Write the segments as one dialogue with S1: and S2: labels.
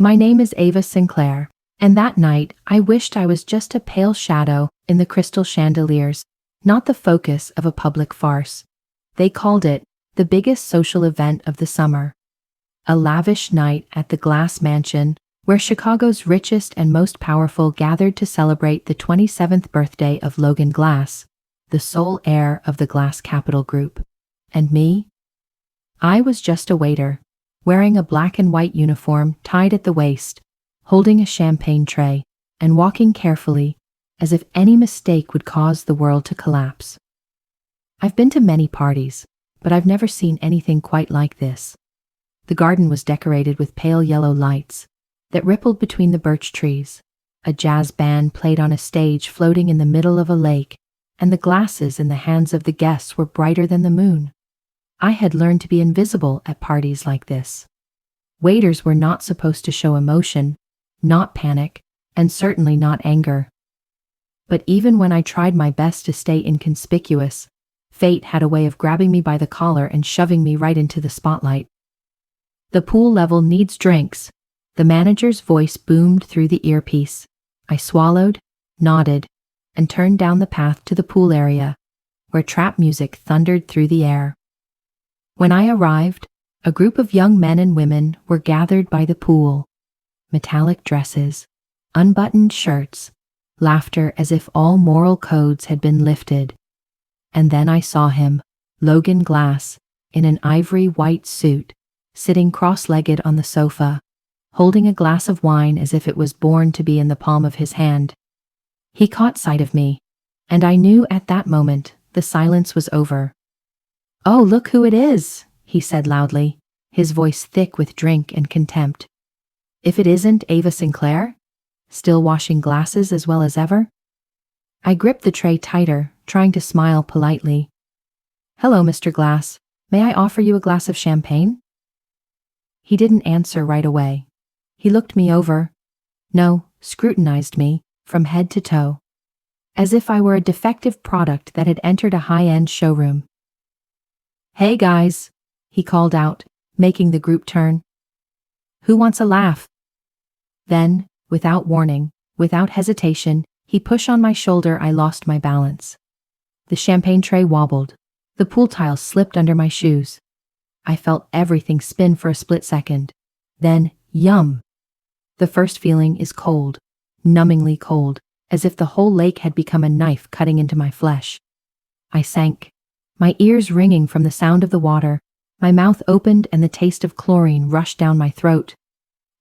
S1: My name is Ava Sinclair, and that night I wished I was just a pale shadow in the crystal chandeliers, not the focus of a public farce. They called it the biggest social event of the summer. A lavish night at the Glass Mansion, where Chicago's richest and most powerful gathered to celebrate the 27th birthday of Logan Glass, the sole heir of the Glass Capital Group. And me? I was just a waiter, wearing a black and white uniform tied at the waist, holding a champagne tray, and walking carefully, as if any mistake would cause the world to collapse. I've been to many parties, but I've never seen anything quite like this. The garden was decorated with pale yellow lights that rippled between the birch trees. A jazz band played on a stage floating in the middle of a lake, and the glasses in the hands of the guests were brighter than the moon. I had learned to be invisible at parties like this. Waiters were not supposed to show emotion, not panic, and certainly not anger. But even when I tried my best to stay inconspicuous, fate had a way of grabbing me by the collar and shoving me right into the spotlight. "The pool level needs drinks," the manager's voice boomed through the earpiece. I swallowed, nodded, and turned down the path to the pool area, where trap music thundered through the air. When I arrived, a group of young men and women were gathered by the pool. Metallic dresses, unbuttoned shirts, laughter as if all moral codes had been lifted. And then I saw him, Logan Glass, in an ivory white suit, sitting cross-legged on the sofa, holding a glass of wine as if it was born to be in the palm of his hand. He caught sight of me, and I knew at that moment the silence was over. "Oh, look who it is," he said loudly, his voice thick with drink and contempt. "If it isn't Ava Sinclair? Still washing glasses as well as ever?" I gripped the tray tighter, trying to smile politely. "Hello, Mr. Glass. May I offer you a glass of champagne?" He didn't answer right away. He looked me over. No, scrutinized me, from head to toe. As if I were a defective product that had entered a high-end showroom. "Hey guys," he called out, making the group turn. "Who wants a laugh?" Then, without warning, without hesitation, he pushed on my shoulder. I lost my balance. The champagne tray wobbled. The pool tiles slipped under my shoes. I felt everything spin for a split second. Then, yum! The first feeling is cold, numbingly cold, as if the whole lake had become a knife cutting into my flesh. I sank, my ears ringing from the sound of the water. My mouth opened and the taste of chlorine rushed down my throat.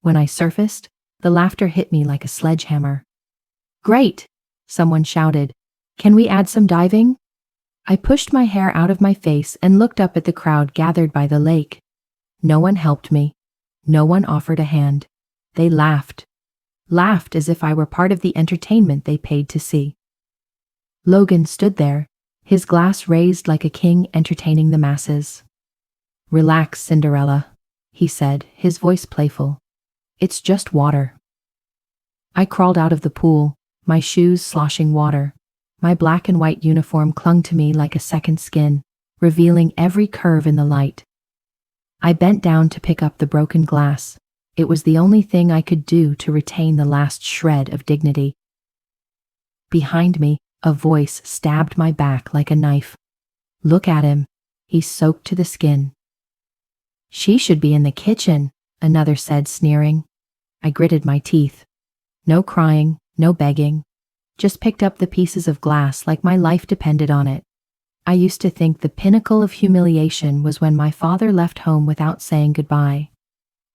S1: When I surfaced, the laughter hit me like a sledgehammer. "Great!" someone shouted. "Can we add some diving?" I pushed my hair out of my face and looked up at the crowd gathered by the lake. No one helped me. No one offered a hand. They laughed. Laughed as if I were part of the entertainment they paid to see. Logan stood there, his glass raised like a king entertaining the masses. "Relax, Cinderella," he said, his voice playful. "It's just water." I crawled out of the pool, my shoes sloshing water. My black and white uniform clung to me like a second skin, revealing every curve in the light. I bent down to pick up the broken glass. It was the only thing I could do to retain the last shred of dignity. Behind me, a voice stabbed my back like a knife. "Look at him. He's soaked to the skin." "She should be in the kitchen," another said, sneering. I gritted my teeth. No crying, no begging. Just picked up the pieces of glass like my life depended on it. I used to think the pinnacle of humiliation was when my father left home without saying goodbye.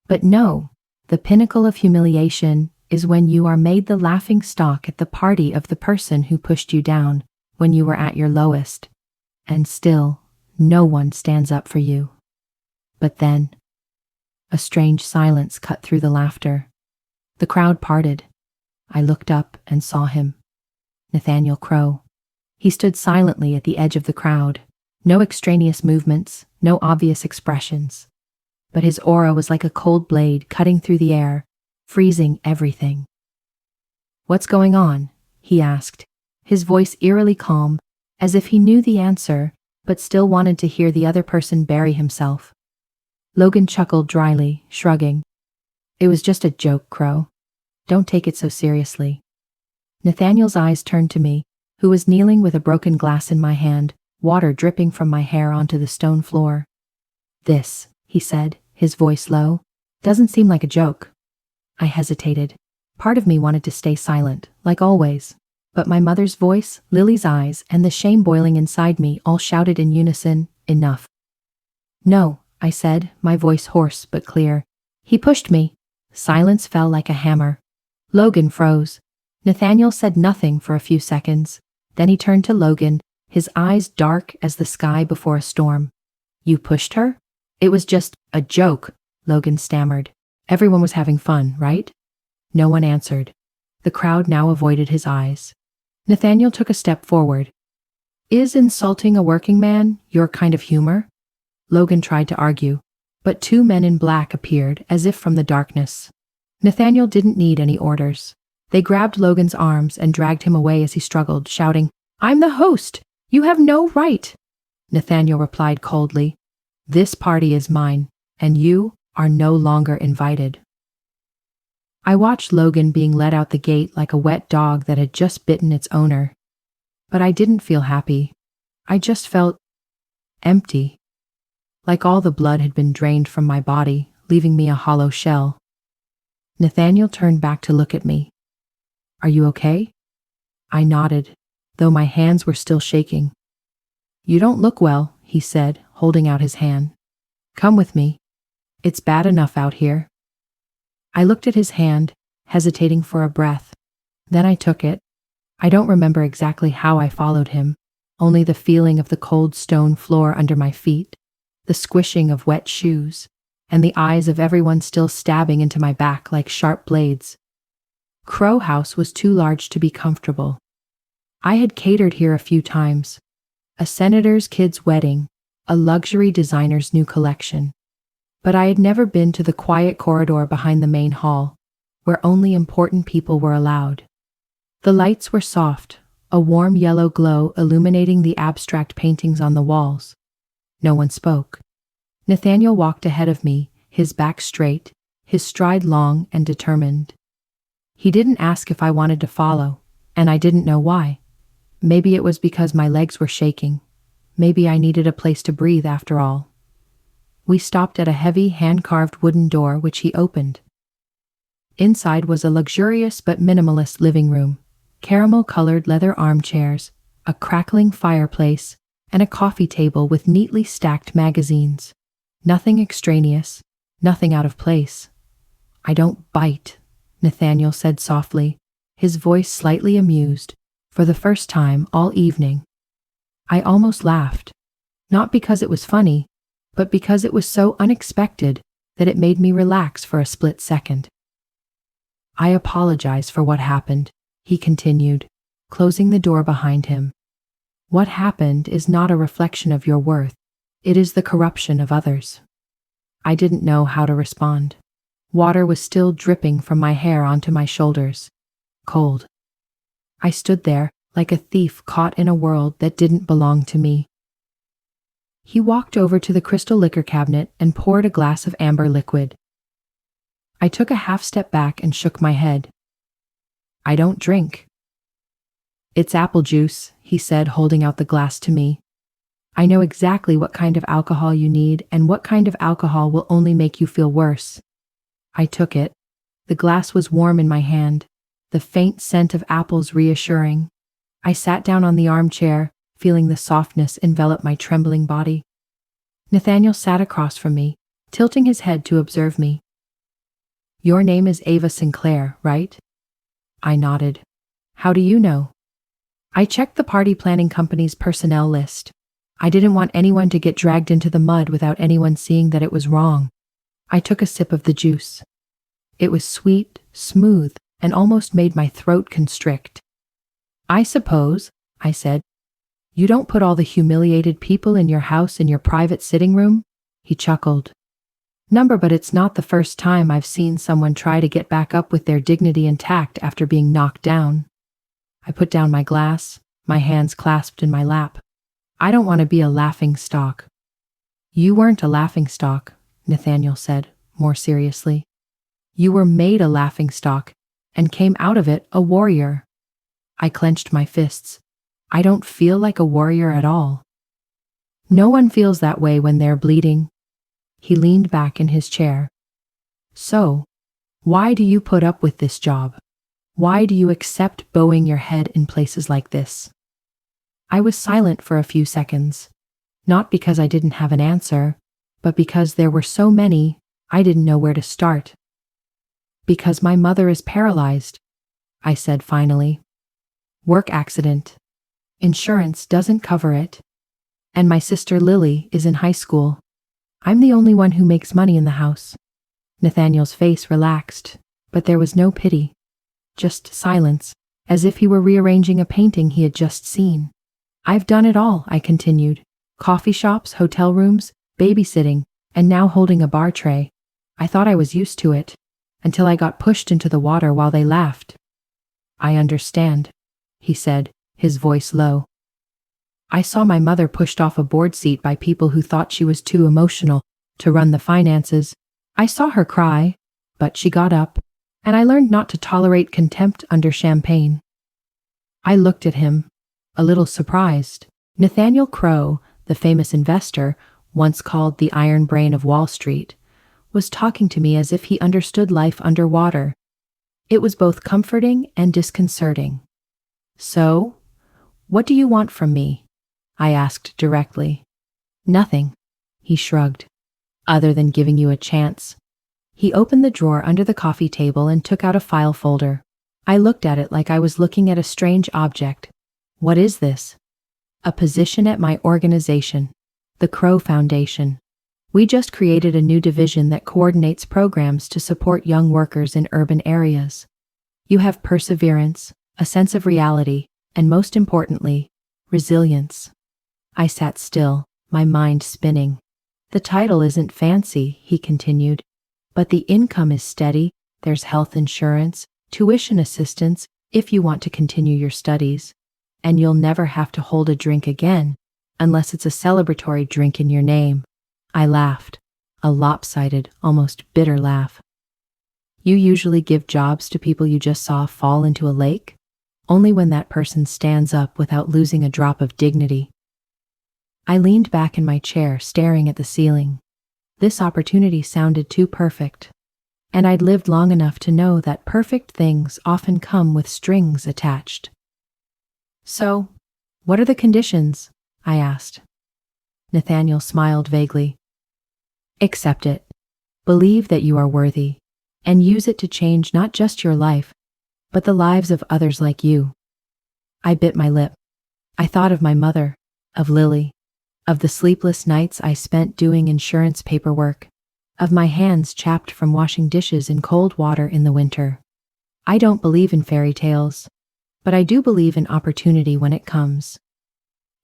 S1: But no, the pinnacle of humiliation is when you are made the laughing stock at the party of the person who pushed you down when you were at your lowest. And still, no one stands up for you. But then, a strange silence cut through the laughter. The crowd parted. I looked up and saw him. Nathaniel Crow. He stood silently at the edge of the crowd. No extraneous movements, no obvious expressions. But his aura was like a cold blade cutting through the air, freezing everything. "What's going on?" he asked, his voice eerily calm, as if he knew the answer, but still wanted to hear the other person bury himself. Logan chuckled dryly, shrugging. It was just a joke, Crow. Don't take it so seriously. Nathaniel's eyes turned to me, who was kneeling with a broken glass in my hand, water dripping from my hair onto the stone floor. This, he said, his voice low, doesn't seem like a joke. I hesitated. Part of me wanted to stay silent, like always. But my mother's voice, Lily's eyes, and the shame boiling inside me all shouted in unison, enough. No, I said, my voice hoarse but clear. He pushed me. Silence fell like a hammer. Logan froze. Nathaniel said nothing for a few seconds. Then he turned to Logan, his eyes dark as the sky before a storm. You pushed her? It was just a joke, Logan stammered. Everyone was having fun, right? No one answered. The crowd now avoided his eyes. Nathaniel took a step forward. Is insulting a working man your kind of humor? Logan tried to argue, but two men in black appeared as if from the darkness. Nathaniel didn't need any orders. They grabbed Logan's arms and dragged him away as he struggled, shouting, I'm the host! You have no right! Nathaniel replied coldly, This party is mine, and you are no longer invited. I watched Logan being led out the gate like a wet dog that had just bitten its owner. But I didn't feel happy. I just felt empty. Like all the blood had been drained from my body, leaving me a hollow shell. Nathaniel turned back to look at me. Are you okay? I nodded, though my hands were still shaking. You don't look well, he said, holding out his hand. Come with me. It's bad enough out here. I looked at his hand, hesitating for a breath. Then I took it. I don't remember exactly how I followed him, only the feeling of the cold stone floor under my feet, the squishing of wet shoes, and the eyes of everyone still stabbing into my back like sharp blades. Crow House was too large to be comfortable. I had catered here a few times. A senator's kid's wedding, a luxury designer's new collection. But I had never been to the quiet corridor behind the main hall, where only important people were allowed. The lights were soft, a warm yellow glow illuminating the abstract paintings on the walls. No one spoke. Nathaniel walked ahead of me, his back straight, his stride long and determined. He didn't ask if I wanted to follow, and I didn't know why. Maybe it was because my legs were shaking. Maybe I needed a place to breathe after all. We stopped at a heavy hand-carved wooden door which he opened. Inside was a luxurious but minimalist living room, caramel-colored leather armchairs, a crackling fireplace, and a coffee table with neatly stacked magazines. Nothing extraneous, nothing out of place. I don't bite, Nathaniel said softly, his voice slightly amused, for the first time all evening. I almost laughed, not because it was funny, but because it was so unexpected that it made me relax for a split second. I apologize for what happened, he continued, closing the door behind him. What happened is not a reflection of your worth. It is the corruption of others. I didn't know how to respond. Water was still dripping from my hair onto my shoulders. Cold. I stood there, like a thief caught in a world that didn't belong to me. He walked over to the crystal liquor cabinet and poured a glass of amber liquid. I took a half step back and shook my head. I don't drink. It's apple juice, he said, holding out the glass to me. I know exactly what kind of alcohol you need and what kind of alcohol will only make you feel worse. I took it. The glass was warm in my hand, the faint scent of apples reassuring. I sat down on the armchair, feeling the softness envelop my trembling body. Nathaniel sat across from me, tilting his head to observe me. Your name is Ava Sinclair, right? I nodded. How do you know? I checked the party planning company's personnel list. I didn't want anyone to get dragged into the mud without anyone seeing that it was wrong. I took a sip of the juice. It was sweet, smooth, and almost made my throat constrict. I suppose, I said. You don't put all the humiliated people in your house in your private sitting room? He chuckled. But it's not the first time I've seen someone try to get back up with their dignity intact after being knocked down. I put down my glass, my hands clasped in my lap. I don't want to be a laughing stock. You weren't a laughing stock, Nathaniel said, more seriously. You were made a laughingstock and came out of it a warrior. I clenched my fists. I don't feel like a warrior at all. No one feels that way when they're bleeding. He leaned back in his chair. So, why do you put up with this job? Why do you accept bowing your head in places like this? I was silent for a few seconds, not because I didn't have an answer, but because there were so many, I didn't know where to start. Because my mother is paralyzed, I said finally. Work accident. Insurance doesn't cover it. And my sister Lily is in high school. I'm the only one who makes money in the house. Nathaniel's face relaxed, but there was no pity. Just silence, as if he were rearranging a painting he had just seen. I've done it all, I continued. Coffee shops, hotel rooms, babysitting, and now holding a bar tray. I thought I was used to it, until I got pushed into the water while they laughed. I understand, he said, his voice low. I saw my mother pushed off a board seat by people who thought she was too emotional to run the finances. I saw her cry, but she got up, and I learned not to tolerate contempt under champagne. I looked at him, a little surprised. Nathaniel Crowe, the famous investor, once called the iron brain of Wall Street, was talking to me as if he understood life underwater. It was both comforting and disconcerting. So, what do you want from me? I asked directly. Nothing, he shrugged, other than giving you a chance. He opened the drawer under the coffee table and took out a file folder. I looked at it like I was looking at a strange object. What is this? A position at my organization, the Crowe Foundation. We just created a new division that coordinates programs to support young workers in urban areas. You have perseverance, a sense of reality, and most importantly, resilience. I sat still, my mind spinning. The title isn't fancy, he continued, but the income is steady. There's health insurance, tuition assistance if you want to continue your studies, and you'll never have to hold a drink again, unless it's a celebratory drink in your name. I laughed, a lopsided, almost bitter laugh. You usually give jobs to people you just saw fall into a lake? Only when that person stands up without losing a drop of dignity. I leaned back in my chair, staring at the ceiling. This opportunity sounded too perfect, and I'd lived long enough to know that perfect things often come with strings attached. So, what are the conditions? I asked. Nathaniel smiled vaguely. Accept it. Believe that you are worthy, and use it to change not just your life, but the lives of others like you. I bit my lip. I thought of my mother, of Lily, of the sleepless nights I spent doing insurance paperwork, of my hands chapped from washing dishes in cold water in the winter. I don't believe in fairy tales, but I do believe in opportunity when it comes.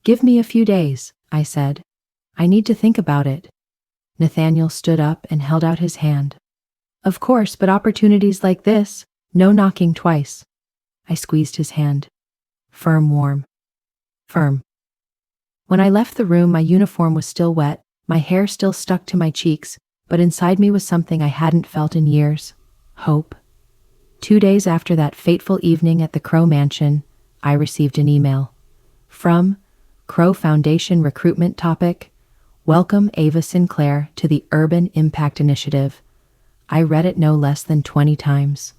S1: Give me a few days, I said. I need to think about it. Nathaniel stood up and held out his hand. Of course, but opportunities like this, no knocking twice. I squeezed his hand. Firm, warm. Firm. When I left the room, my uniform was still wet, my hair still stuck to my cheeks, but inside me was something I hadn't felt in years. Hope. 2 days after that fateful evening at the Crowe Mansion, I received an email. From Crowe Foundation Recruitment Topic. Welcome Ava Sinclair to the Urban Impact Initiative. I read it no less than 20 times.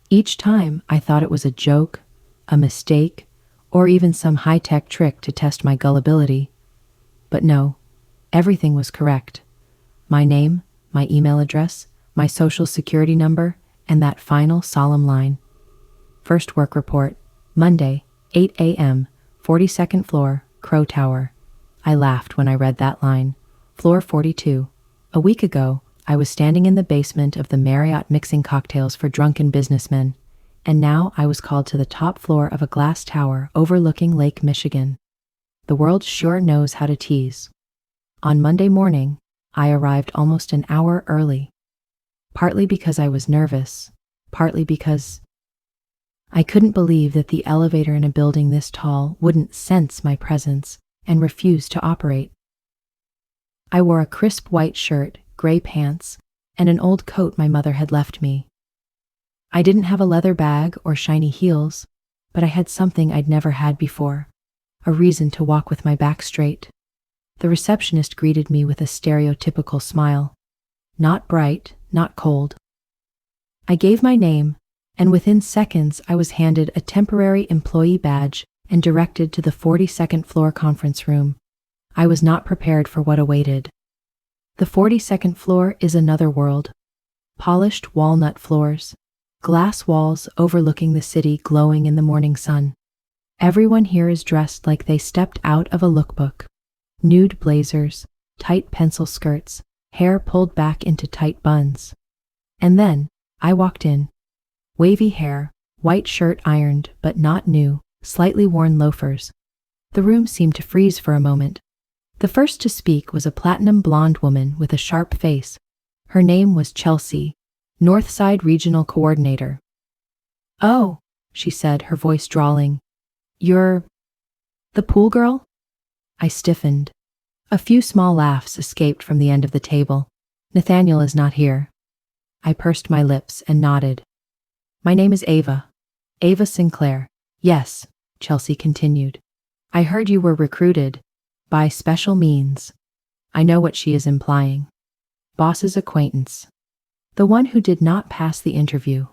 S1: Each time I thought it was a joke, a mistake, or even some high-tech trick to test my gullibility. But no, everything was correct. My name, my email address, my social security number, and that final solemn line. First work report, Monday, 8 a.m., 42nd floor, Crowe Tower. I laughed when I read that line. Floor 42. A week ago, I was standing in the basement of the Marriott mixing cocktails for drunken businessmen, and now I was called to the top floor of a glass tower overlooking Lake Michigan. The world sure knows how to tease. On Monday morning, I arrived almost an hour early. Partly because I was nervous, partly because I couldn't believe that the elevator in a building this tall wouldn't sense my presence and refuse to operate. I wore a crisp white shirt, gray pants, and an old coat my mother had left me. I didn't have a leather bag or shiny heels, but I had something I'd never had before, a reason to walk with my back straight. The receptionist greeted me with a stereotypical smile. Not bright, not cold. I gave my name, and within seconds I was handed a temporary employee badge and directed to the 42nd floor conference room. I was not prepared for what awaited. The 42nd floor is another world. Polished walnut floors, glass walls overlooking the city glowing in the morning sun. Everyone here is dressed like they stepped out of a lookbook. Nude blazers, tight pencil skirts, hair pulled back into tight buns. And then, I walked in. Wavy hair, white shirt ironed but not new, slightly worn loafers. The room seemed to freeze for a moment. The first to speak was a platinum blonde woman with a sharp face. Her name was Chelsea, Northside Regional Coordinator. "Oh," she said, her voice drawling. "You're the pool girl?" I stiffened. A few small laughs escaped from the end of the table. "Nathaniel is not here." I pursed my lips and nodded. "My name is Ava. Ava Sinclair." "Yes," Chelsea continued. "I heard you were recruited by special means." I know what she is implying. Boss's acquaintance. The one who did not pass the interview.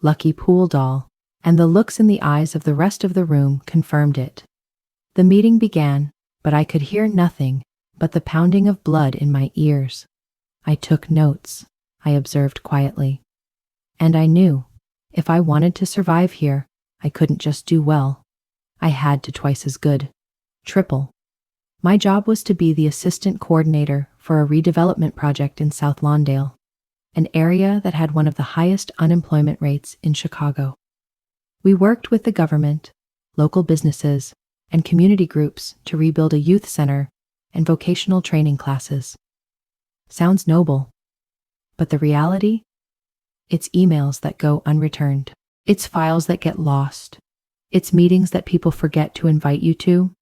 S1: Lucky pool doll, and the looks in the eyes of the rest of the room confirmed it. The meeting began, but I could hear nothing but the pounding of blood in my ears. I took notes, I observed quietly. And I knew, if I wanted to survive here, I couldn't just do well. I had to twice as good. Triple. My job was to be the assistant coordinator for a redevelopment project in South Lawndale, an area that had one of the highest unemployment rates in Chicago. We worked with the government, local businesses, and community groups to rebuild a youth center and vocational training classes. Sounds noble. But the reality? It's emails that go unreturned. It's files that get lost. It's meetings that people forget to invite you to.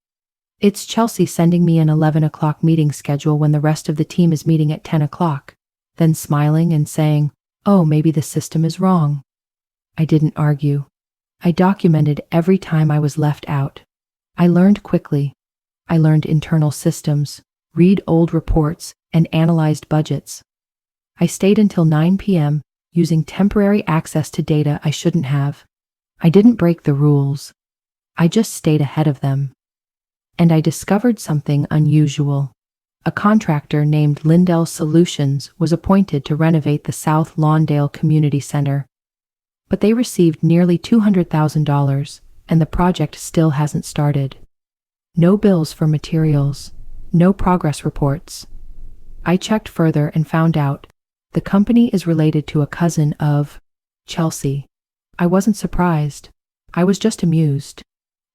S1: It's Chelsea sending me an 11 o'clock meeting schedule when the rest of the team is meeting at 10 o'clock, then smiling and saying, "Oh, maybe the system is wrong." I didn't argue. I documented every time I was left out. I learned quickly. I learned internal systems, read old reports, and analyzed budgets. I stayed until 9 p.m., using temporary access to data I shouldn't have. I didn't break the rules. I just stayed ahead of them. And I discovered something unusual. A contractor named Lindell Solutions was appointed to renovate the South Lawndale Community Center. But they received nearly $200,000, and the project still hasn't started. No bills for materials, no progress reports. I checked further and found out the company is related to a cousin of Chelsea. I wasn't surprised. I was just amused.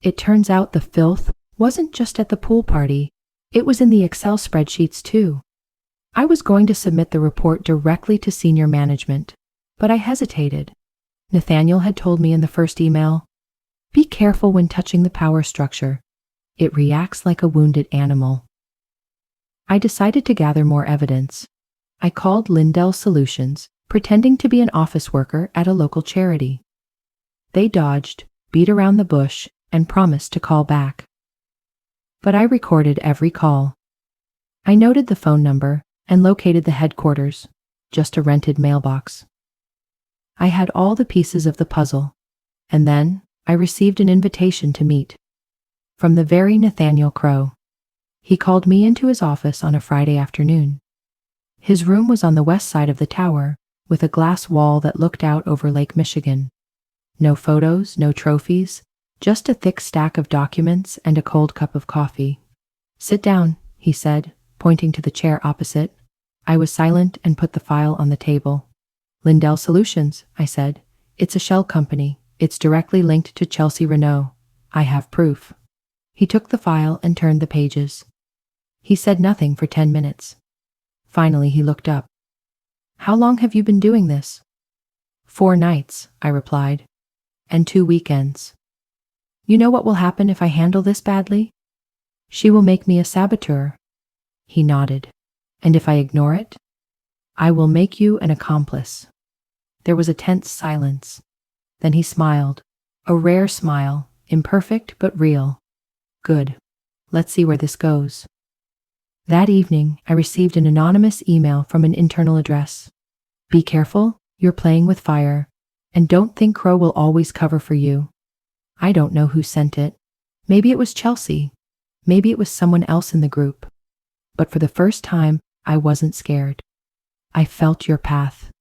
S1: It turns out the filth wasn't just at the pool party. It was in the Excel spreadsheets too. I was going to submit the report directly to senior management, but I hesitated. Nathaniel had told me in the first email, "Be careful when touching the power structure. It reacts like a wounded animal." I decided to gather more evidence. I called Lindell Solutions, pretending to be an office worker at a local charity. They dodged, beat around the bush, and promised to call back. But I recorded every call. I noted the phone number and located the headquarters, just a rented mailbox. I had all the pieces of the puzzle, and then I received an invitation to meet. From the very Nathaniel Crow. He called me into his office on a Friday afternoon. His room was on the west side of the tower, with a glass wall that looked out over Lake Michigan. No photos, no trophies, just a thick stack of documents and a cold cup of coffee. "Sit down," he said, pointing to the chair opposite. I was silent and put the file on the table. "Lindell Solutions," I said. "It's a shell company. It's directly linked to Chelsea Renault. I have proof." He took the file and turned the pages. He said nothing for 10 minutes. Finally, he looked up. "How long have you been doing this?" 4 nights, I replied. "And 2 weekends. You know what will happen if I handle this badly? She will make me a saboteur." He nodded. "And if I ignore it?" I will make you an accomplice." There was a tense silence. Then he smiled. A rare smile, imperfect but real. "Good. Let's see where this goes." That evening, I received an anonymous email from an internal address. "Be careful, you're playing with fire. And don't think Crow will always cover for you." I don't know who sent it. Maybe it was Chelsea. Maybe it was someone else in the group. But for the first time, I wasn't scared. I felt your path.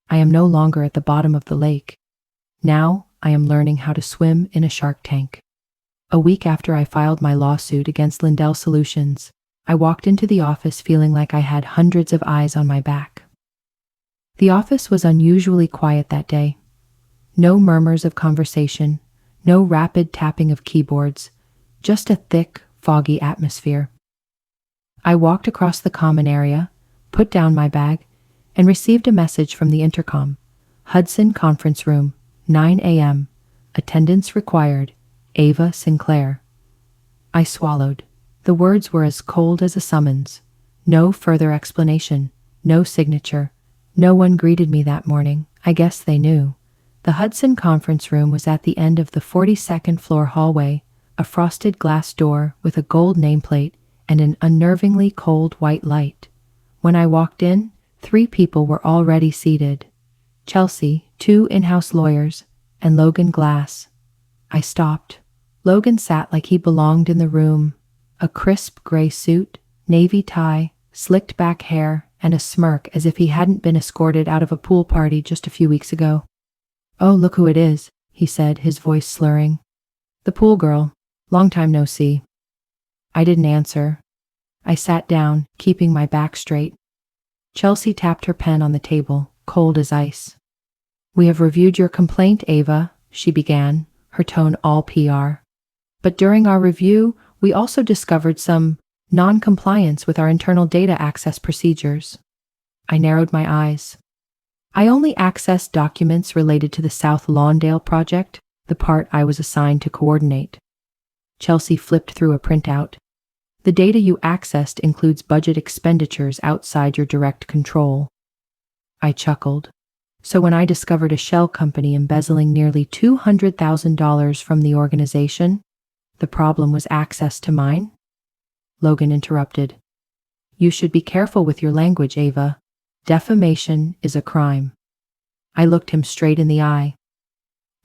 S1: I am no longer at the bottom of the lake. Now, I am learning how to swim in a shark tank. A week after I filed my lawsuit against Lindell Solutions, I walked into the office feeling like I had hundreds of eyes on my back. The office was unusually quiet that day. No murmurs of conversation, no rapid tapping of keyboards, just a thick, foggy atmosphere. I walked across the common area, put down my bag, and received a message from the intercom. "Hudson Conference Room, 9 a.m. Attendance required. Ava Sinclair." I swallowed. The words were as cold as a summons. No further explanation, no signature. No one greeted me that morning. I guess they knew. The Hudson Conference Room was at the end of the 42nd floor hallway, a frosted glass door with a gold nameplate and an unnervingly cold white light. When I walked in, 3 people were already seated. Chelsea, 2 in-house lawyers, and Logan Glass. I stopped. Logan sat like he belonged in the room. A crisp gray suit, navy tie, slicked back hair, and a smirk as if he hadn't been escorted out of a pool party just a few weeks ago. "Oh, look who it is," he said, his voice slurring. "The pool girl. Long time no see." I didn't answer. I sat down, keeping my back straight. Chelsea tapped her pen on the table, cold as ice. "We have reviewed your complaint, Ava," she began, her tone all PR. "But during our review, we also discovered some non-compliance with our internal data access procedures." I narrowed my eyes. "I only accessed documents related to the South Lawndale project, the part I was assigned to coordinate." Chelsea flipped through a printout. "The data you accessed includes budget expenditures outside your direct control." I chuckled. "So when I discovered a shell company embezzling nearly $200,000 from the organization, the problem was access to mine?" Logan interrupted. "You should be careful with your language, Ava. Defamation is a crime." I looked him straight in the eye.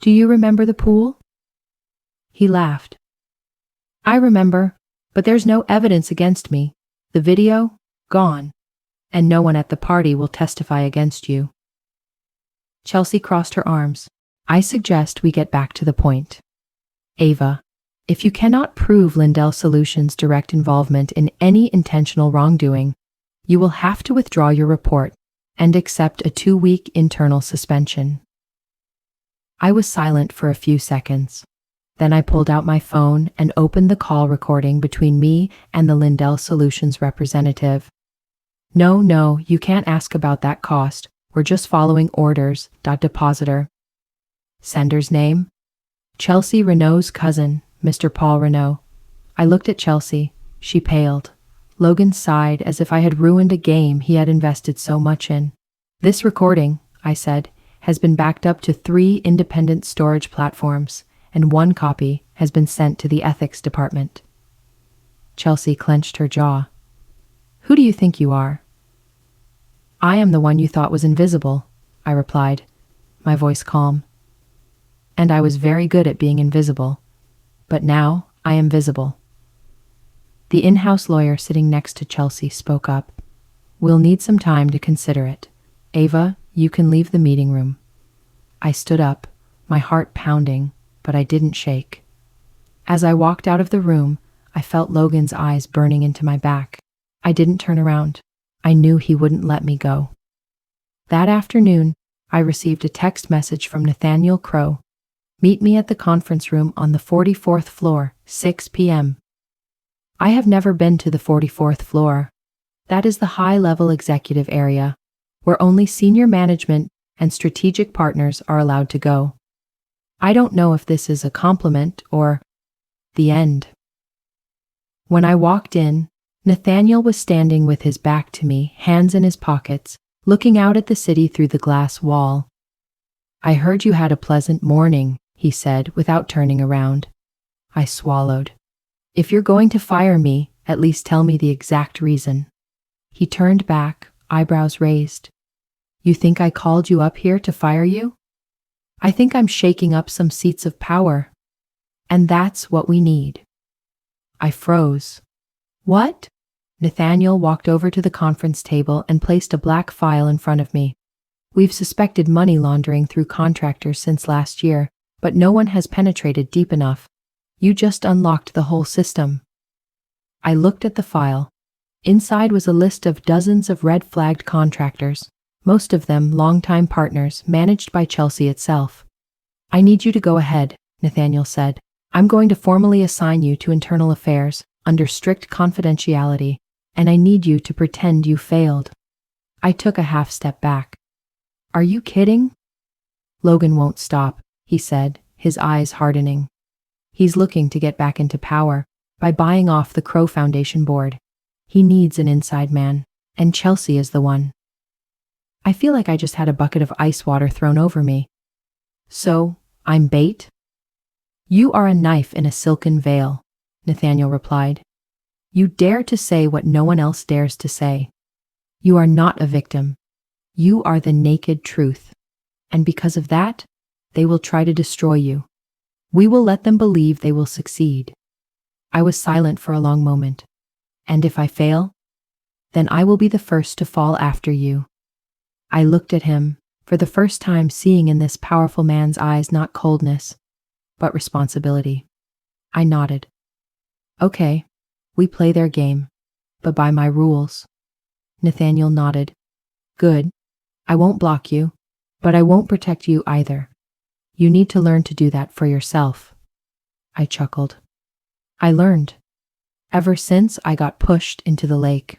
S1: "Do you remember the pool?" He laughed. "I remember, but there's no evidence against me. The video? Gone. And no one at the party will testify against you." Chelsea crossed her arms. "I suggest we get back to the point. Ava, if you cannot prove Lindell Solutions' direct involvement in any intentional wrongdoing, you will have to withdraw your report and accept a 2-week internal suspension." I was silent for a few seconds. Then I pulled out my phone and opened the call recording between me and the Lindell Solutions representative. No, you can't ask about that cost. We're just following orders. Depositor. Sender's name? Chelsea Renault's cousin, Mr. Paul Renault. I looked at Chelsea. She paled. Logan sighed as if I had ruined a game he had invested so much in. "This recording," I said, "has been backed up to 3 independent storage platforms, and 1 copy has been sent to the ethics department." Chelsea clenched her jaw. "Who do you think you are?" "I am the one you thought was invisible," I replied, my voice calm. "And I was very good at being invisible. But now I am visible." The in-house lawyer sitting next to Chelsea spoke up. "We'll need some time to consider it. Ava, you can leave the meeting room." I stood up, my heart pounding, but I didn't shake. As I walked out of the room, I felt Logan's eyes burning into my back. I didn't turn around. I knew he wouldn't let me go. That afternoon, I received a text message from Nathaniel Crow. "Meet me at the conference room on the 44th floor, 6 p.m. I have never been to the 44th floor. That is the high-level executive area, where only senior management and strategic partners are allowed to go. I don't know if this is a compliment or the end." When I walked in, Nathaniel was standing with his back to me, hands in his pockets, looking out at the city through the glass wall. "I heard you had a pleasant morning," he said without turning around. I swallowed. "If you're going to fire me, at least tell me the exact reason." He turned back, eyebrows raised. "You think I called you up here to fire you? I think I'm shaking up some seats of power. And that's what we need." I froze. "What?" Nathaniel walked over to the conference table and placed a black file in front of me. "We've suspected money laundering through contractors since last year, but no one has penetrated deep enough. You just unlocked the whole system." I looked at the file. Inside was a list of dozens of red-flagged contractors, most of them longtime partners managed by Chelsea itself. "I need you to go ahead," Nathaniel said. "I'm going to formally assign you to internal affairs under strict confidentiality, and I need you to pretend you failed." I took a half step back. "Are you kidding?" "Logan won't stop," he said, his eyes hardening. "He's looking to get back into power by buying off the Crow Foundation board. He needs an inside man, and Chelsea is the one." I feel like I just had a bucket of ice water thrown over me. "So, I'm bait?" "You are a knife in a silken veil," Nathaniel replied. "You dare to say what no one else dares to say. You are not a victim. You are the naked truth. And because of that, they will try to destroy you. We will let them believe they will succeed." I was silent for a long moment. "And if I fail? Then I will be the first to fall after you." I looked at him, for the first time seeing in this powerful man's eyes not coldness, but responsibility. I nodded. "Okay, we play their game, but by my rules." Nathaniel nodded. "Good. I won't block you, but I won't protect you either. You need to learn to do that for yourself." I chuckled. I learned. Ever since I got pushed into the lake.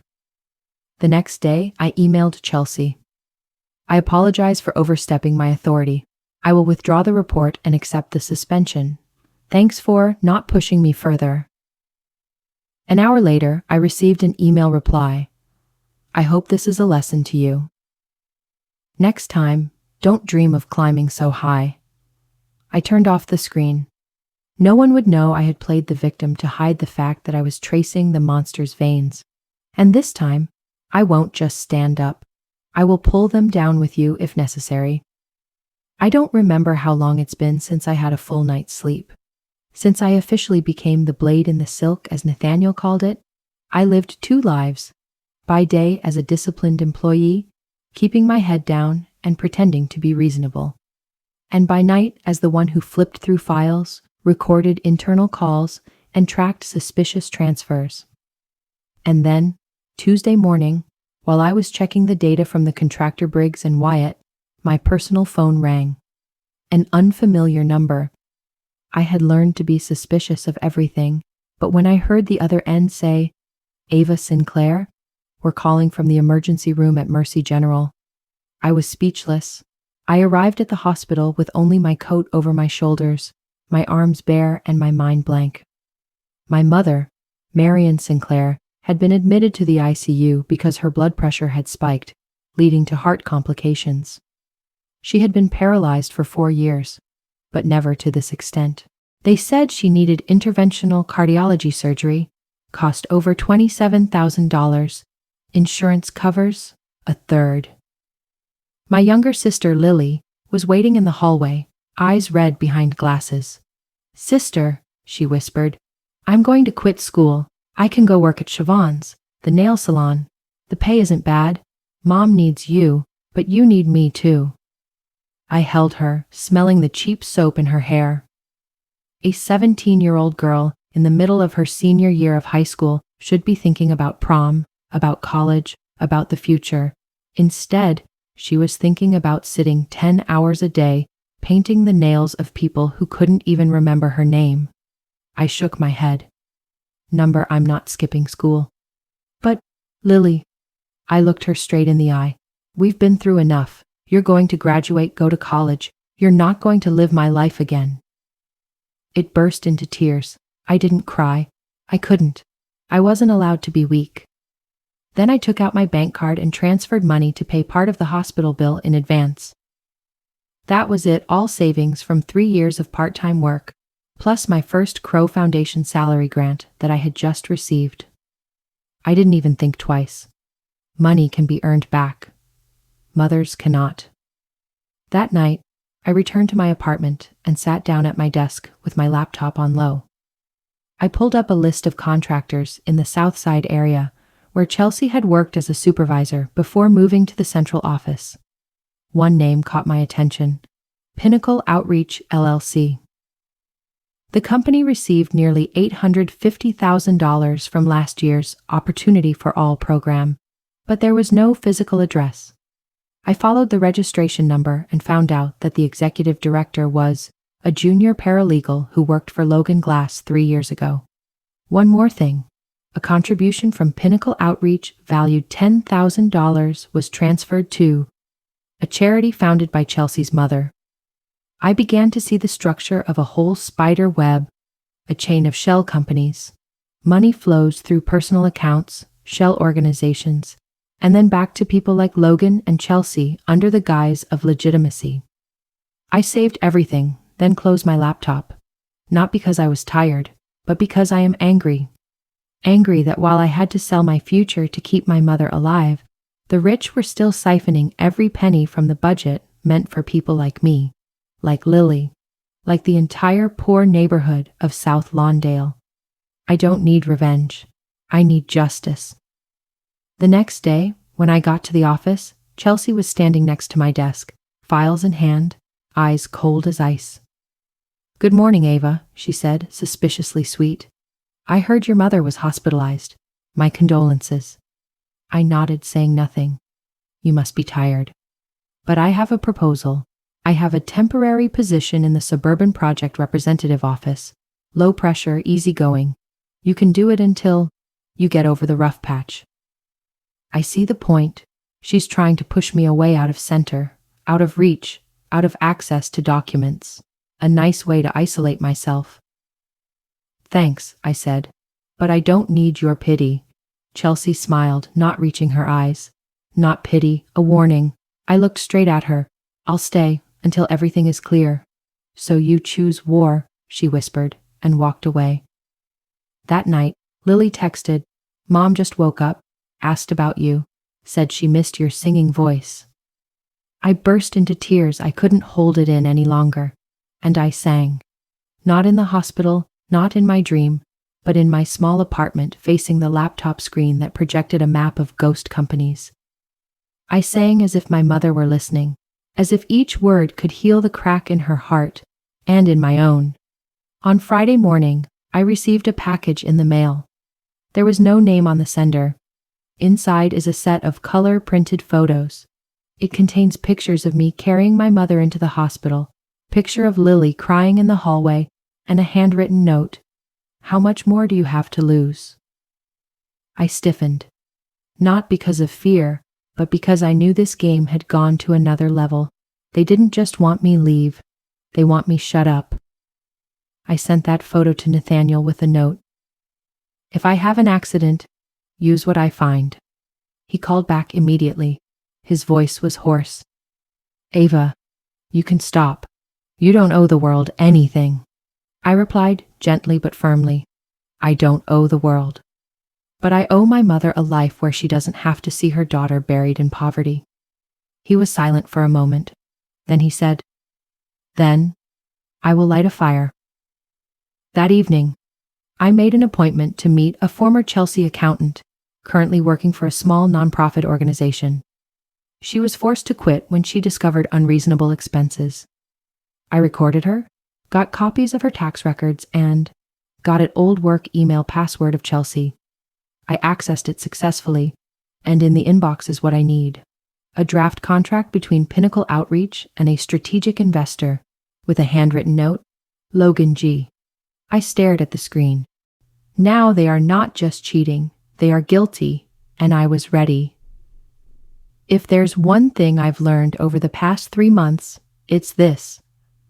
S1: The next day, I emailed Chelsea. "I apologize for overstepping my authority. I will withdraw the report and accept the suspension. Thanks for not pushing me further." An hour later, I received an email reply. "I hope this is a lesson to you. Next time, don't dream of climbing so high." I turned off the screen. No one would know I had played the victim to hide the fact that I was tracing the monster's veins. And this time, I won't just stand up. I will pull them down with you if necessary. I don't remember how long it's been since I had a full night's sleep. Since I officially became the blade in the silk, as Nathaniel called it, I lived two lives. By day as a disciplined employee, keeping my head down and pretending to be reasonable. And by night as the one who flipped through files, recorded internal calls, and tracked suspicious transfers. And then, Tuesday morning, while I was checking the data from the contractor Briggs and Wyatt, my personal phone rang. An unfamiliar number. I had learned to be suspicious of everything, but when I heard the other end say, "Ava Sinclair, we're calling from the emergency room at Mercy General," I was speechless. I arrived at the hospital with only my coat over my shoulders, my arms bare and my mind blank. My mother, Marion Sinclair, had been admitted to the ICU because her blood pressure had spiked, leading to heart complications. She had been paralyzed for 4 years, but never to this extent. They said she needed interventional cardiology surgery, cost over $27,000. Insurance covers a third. My younger sister, Lily, was waiting in the hallway, eyes red behind glasses. "Sister," she whispered, "I'm going to quit school. I can go work at Siobhan's, the nail salon. The pay isn't bad. Mom needs you, but you need me too." I held her, smelling the cheap soap in her hair. A 17-year-old girl in the middle of her senior year of high school should be thinking about prom, about college, about the future. Instead, she was thinking about sitting 10 hours a day painting the nails of people who couldn't even remember her name. I shook my head. I'm not skipping school." "But, Lily," I looked her straight in the eye. "We've been through enough. You're going to graduate, go to college. You're not going to live my life again." It burst into tears. I didn't cry. I couldn't. I wasn't allowed to be weak. Then I took out my bank card and transferred money to pay part of the hospital bill in advance. That was it, all savings from 3 years of part-time work, plus my first Crow Foundation salary grant that I had just received. I didn't even think twice. Money can be earned back. Mothers cannot. That night, I returned to my apartment and sat down at my desk with my laptop on low. I pulled up a list of contractors in the South Side area where Chelsea had worked as a supervisor before moving to the central office. One name caught my attention: Pinnacle Outreach, LLC. The company received nearly $850,000 from last year's Opportunity for All program, but there was no physical address. I followed the registration number and found out that the executive director was a junior paralegal who worked for Logan Glass 3 years ago. One more thing. A contribution from Pinnacle Outreach valued $10,000 was transferred to a charity founded by Chelsea's mother. I began to see the structure of a whole spider web, a chain of shell companies. Money flows through personal accounts, shell organizations, and then back to people like Logan and Chelsea under the guise of legitimacy. I saved everything, then closed my laptop. Not because I was tired, but because I am angry. Angry that while I had to sell my future to keep my mother alive, the rich were still siphoning every penny from the budget meant for people like me, like Lily, like the entire poor neighborhood of South Lawndale. I don't need revenge. I need justice. The next day, when I got to the office, Chelsea was standing next to my desk, files in hand, eyes cold as ice. "Good morning, Ava," she said, suspiciously sweet. "I heard your mother was hospitalized. My condolences." I nodded, saying nothing. "You must be tired. But I have a proposal. I have a temporary position in the Suburban Project Representative Office. Low pressure, easy going. You can do it until you get over the rough patch." I see the point. She's trying to push me away out of center, out of reach, out of access to documents. A nice way to isolate myself. "Thanks," I said, "but I don't need your pity." Chelsea smiled, not reaching her eyes. "Not pity, a warning." I looked straight at her. "I'll stay until everything is clear." "So you choose war," she whispered, and walked away. That night, Lily texted, "Mom just woke up, asked about you, said she missed your singing voice." I burst into tears. I couldn't hold it in any longer, and I sang. Not in the hospital, not in my dream, but in my small apartment facing the laptop screen that projected a map of ghost companies. I sang as if my mother were listening, as if each word could heal the crack in her heart, and in my own. On Friday morning, I received a package in the mail. There was no name on the sender. Inside is a set of color-printed photos. It contains pictures of me carrying my mother into the hospital, picture of Lily crying in the hallway, and a handwritten note. "How much more do you have to lose?" I stiffened. Not because of fear, but because I knew this game had gone to another level. They didn't just want me leave. They want me shut up. I sent that photo to Nathaniel with a note. "If I have an accident, use what I find." He called back immediately. His voice was hoarse. "Ava, you can stop. You don't owe the world anything." I replied, gently but firmly, "I don't owe the world. But I owe my mother a life where she doesn't have to see her daughter buried in poverty." He was silent for a moment. Then he said, "Then, I will light a fire." That evening, I made an appointment to meet a former Chelsea accountant, currently working for a small nonprofit organization. She was forced to quit when she discovered unreasonable expenses. I recorded her, got copies of her tax records, and got an old work email password of Chelsea. I accessed it successfully, and in the inbox is what I need. A draft contract between Pinnacle Outreach and a strategic investor, with a handwritten note, Logan G. I stared at the screen. Now they are not just cheating, they are guilty, and I was ready. If there's one thing I've learned over the past 3 months, it's this.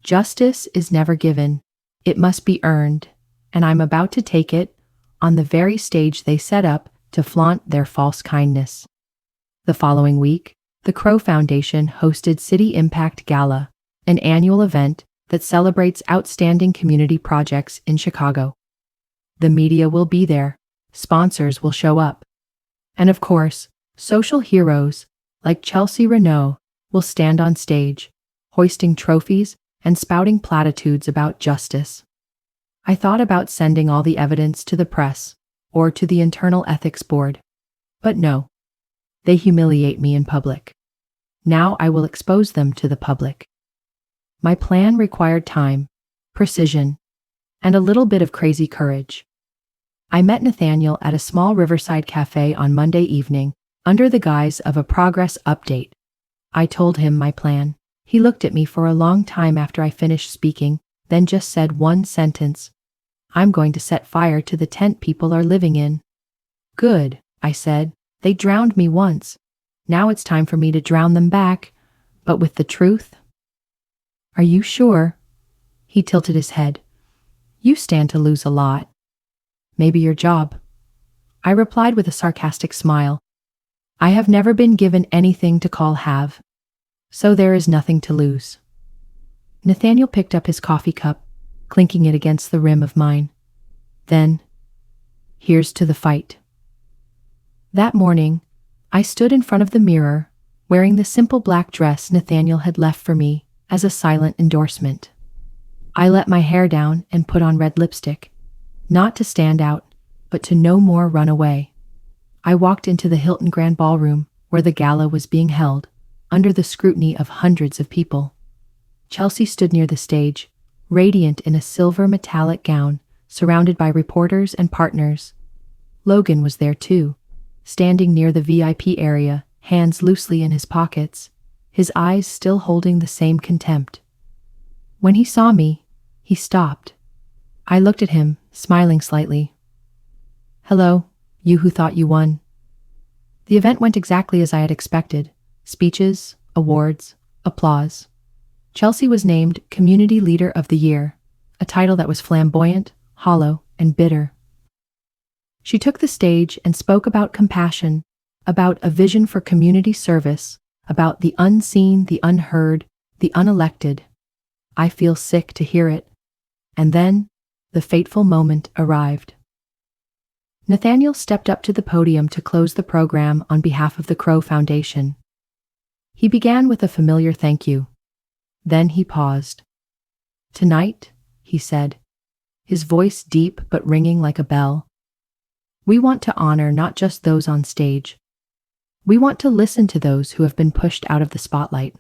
S1: Justice is never given. It must be earned, and I'm about to take it on the very stage they set up to flaunt their false kindness. The following week, the Crow Foundation hosted City Impact Gala, an annual event that celebrates outstanding community projects in Chicago. The media will be there, sponsors will show up, and of course, social heroes like Chelsea Renault will stand on stage, hoisting trophies and spouting platitudes about justice. I thought about sending all the evidence to the press or to the Internal Ethics Board. But no, they humiliate me in public. Now I will expose them to the public. My plan required time, precision, and a little bit of crazy courage. I met Nathaniel at a small riverside cafe on Monday evening under the guise of a progress update. I told him my plan. He looked at me for a long time after I finished speaking, then just said one sentence. I'm going to set fire to the tent people are living in. Good, I said. They drowned me once. Now it's time for me to drown them back, but with the truth. Are you sure? He tilted his head. You stand to lose a lot. Maybe your job. I replied with a sarcastic smile. I have never been given anything to call have. So there is nothing to lose. Nathaniel picked up his coffee cup, clinking it against the rim of mine. Then, here's to the fight. That morning, I stood in front of the mirror, wearing the simple black dress Nathaniel had left for me as a silent endorsement. I let my hair down and put on red lipstick, not to stand out, but to no more run away. I walked into the Hilton Grand Ballroom, where the gala was being held, under the scrutiny of hundreds of people. Chelsea stood near the stage, radiant in a silver metallic gown, surrounded by reporters and partners. Logan was there too, standing near the VIP area, hands loosely in his pockets, his eyes still holding the same contempt. When he saw me, he stopped. I looked at him, smiling slightly. Hello, you who thought you won. The event went exactly as I had expected. Speeches, awards, applause. Chelsea was named Community Leader of the Year, a title that was flamboyant, hollow, and bitter. She took the stage and spoke about compassion, about a vision for community service, about the unseen, the unheard, the unelected. I feel sick to hear it. And then, the fateful moment arrived. Nathaniel stepped up to the podium to close the program on behalf of the Crow Foundation. He began with a familiar thank you. Then he paused. Tonight, he said, his voice deep but ringing like a bell, we want to honor not just those on stage. We want to listen to those who have been pushed out of the spotlight.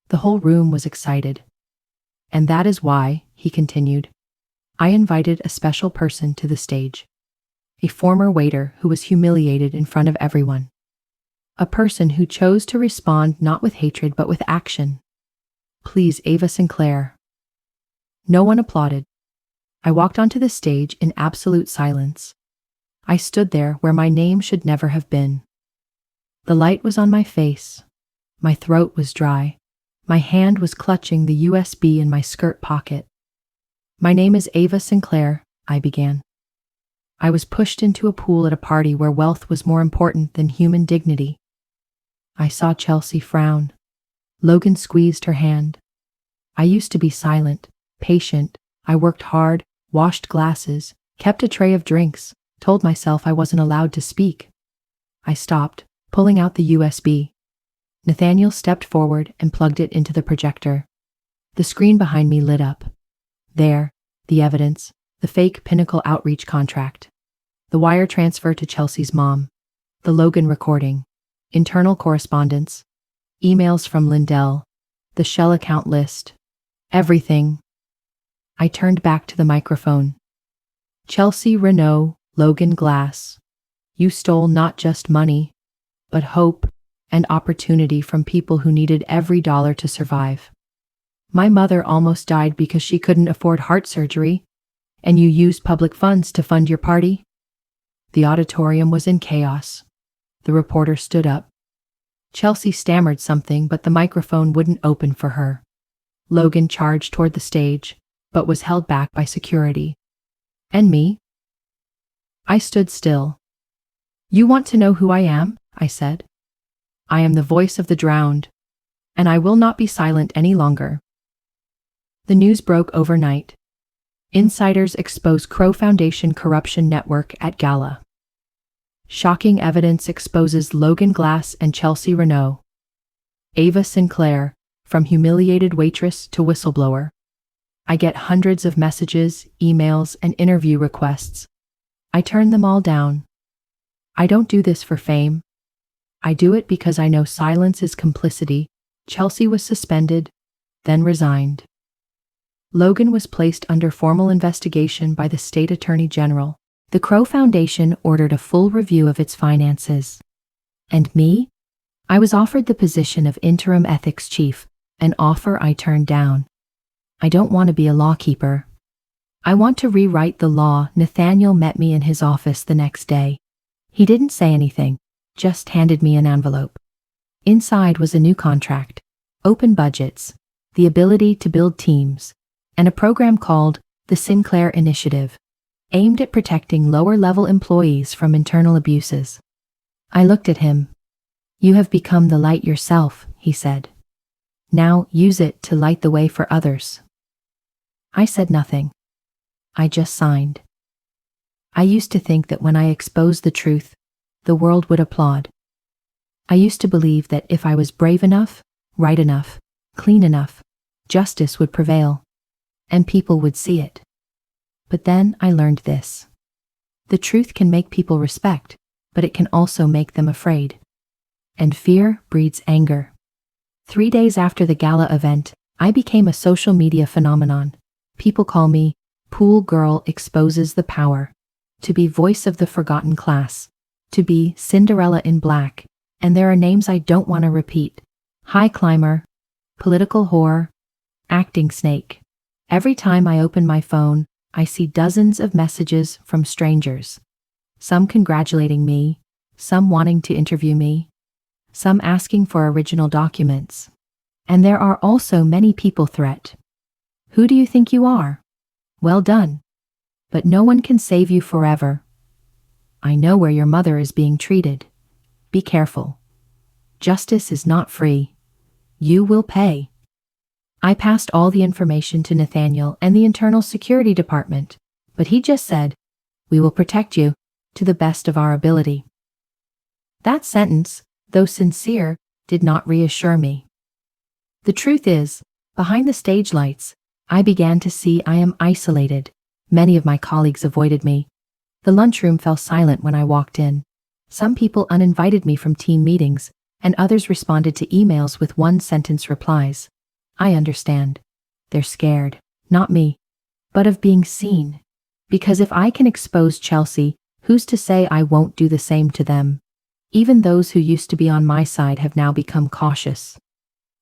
S1: The whole room was excited. And that is why, he continued, I invited a special person to the stage. A former waiter who was humiliated in front of everyone. A person who chose to respond not with hatred but with action. Please, Ava Sinclair. No one applauded. I walked onto the stage in absolute silence. I stood there where my name should never have been. The light was on my face. My throat was dry. My hand was clutching the USB in my skirt pocket. My name is Ava Sinclair, I began. I was pushed into a pool at a party where wealth was more important than human dignity. I saw Chelsea frown. Logan squeezed her hand. I used to be silent, patient. I worked hard, washed glasses, kept a tray of drinks, told myself I wasn't allowed to speak. I stopped, pulling out the USB. Nathaniel stepped forward and plugged it into the projector. The screen behind me lit up. There, the evidence, the fake Pinnacle outreach contract, the wire transfer to Chelsea's mom, the Logan recording, internal correspondence, emails from Lindell, the Shell account list, everything. I turned back to the microphone. Chelsea Renault, Logan Glass, you stole not just money, but hope and opportunity from people who needed every dollar to survive. My mother almost died because she couldn't afford heart surgery, and you used public funds to fund your party? The auditorium was in chaos. The reporter stood up. Chelsea stammered something, but the microphone wouldn't open for her. Logan charged toward the stage, but was held back by security. And me? I stood still. You want to know who I am? I said. I am the voice of the drowned, and I will not be silent any longer. The news broke overnight. Insiders expose Crow Foundation corruption network at gala. Shocking evidence exposes Logan Glass and Chelsea Renault. Ava Sinclair, from humiliated waitress to whistleblower. I get hundreds of messages, emails, and interview requests. I turn them all down. I don't do this for fame. I do it because I know silence is complicity. Chelsea was suspended, then resigned. Logan was placed under formal investigation by the state attorney general. The Crow Foundation ordered a full review of its finances. And me? I was offered the position of interim ethics chief, an offer I turned down. I don't want to be a lawkeeper. I want to rewrite the law. Nathaniel met me in his office the next day. He didn't say anything, just handed me an envelope. Inside was a new contract, open budgets, the ability to build teams, and a program called the Sinclair Initiative, aimed at protecting lower-level employees from internal abuses. I looked at him. You have become the light yourself, he said. Now use it to light the way for others. I said nothing. I just signed. I used to think that when I exposed the truth, the world would applaud. I used to believe that if I was brave enough, right enough, clean enough, justice would prevail, and people would see it. But then I learned this. The truth can make people respect, but it can also make them afraid. And fear breeds anger. 3 days after the gala event, I became a social media phenomenon. People call me Pool Girl Exposes the Power, to be voice of the forgotten class, to be Cinderella in black, and there are names I don't want to repeat. High climber, political whore, acting snake. Every time I open my phone, I see dozens of messages from strangers. Some congratulating me, some wanting to interview me, some asking for original documents. And there are also many people threat. Who do you think you are? Well done. But no one can save you forever. I know where your mother is being treated. Be careful. Justice is not free. You will pay. I passed all the information to Nathaniel and the Internal Security Department, but he just said, "We will protect you, to the best of our ability." That sentence, though sincere, did not reassure me. The truth is, behind the stage lights, I began to see I am isolated. Many of my colleagues avoided me. The lunchroom fell silent when I walked in. Some people uninvited me from team meetings, and others responded to emails with one-sentence replies. I understand. They're scared, not me, but of being seen. Because if I can expose Chelsea, who's to say I won't do the same to them? Even those who used to be on my side have now become cautious.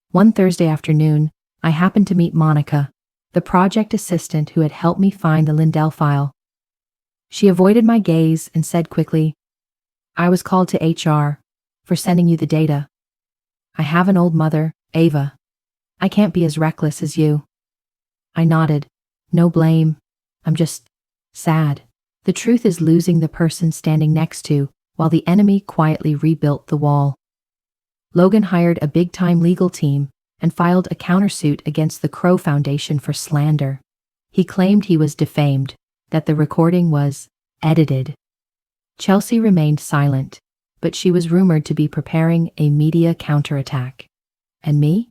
S1: One Thursday afternoon, I happened to meet Monica, the project assistant who had helped me find the Lindell file. She avoided my gaze and said quickly, "I was called to HR for sending you the data. I have an old mother, Ava. I can't be as reckless as you." I nodded. No blame. I'm just sad. The truth is losing the person standing next to, while the enemy quietly rebuilt the wall. Logan hired a big-time legal team and filed a countersuit against the Crow Foundation for slander. He claimed he was defamed, that the recording was edited. Chelsea remained silent, but she was rumored to be preparing a media counterattack. And me?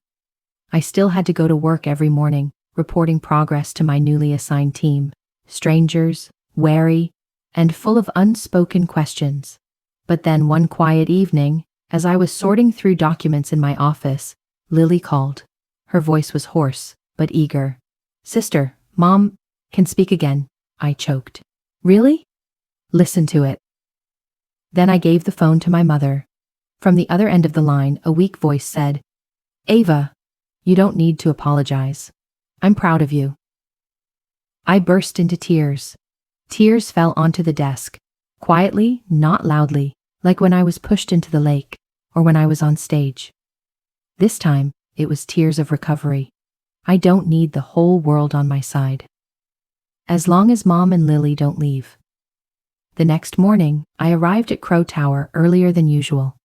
S1: I still had to go to work every morning, reporting progress to my newly assigned team. Strangers, wary, and full of unspoken questions. But then one quiet evening, as I was sorting through documents in my office, Lily called. Her voice was hoarse, but eager. "Sister, Mom, can speak again," I choked. "Really? Listen to it." Then I gave the phone to my mother. From the other end of the line, a weak voice said, "Ava, you don't need to apologize. I'm proud of you." I burst into tears. Tears fell onto the desk, quietly, not loudly, like when I was pushed into the lake, or when I was on stage. This time, it was tears of recovery. I don't need the whole world on my side. As long as Mom and Lily don't leave. The next morning, I arrived at Crow Tower earlier than usual.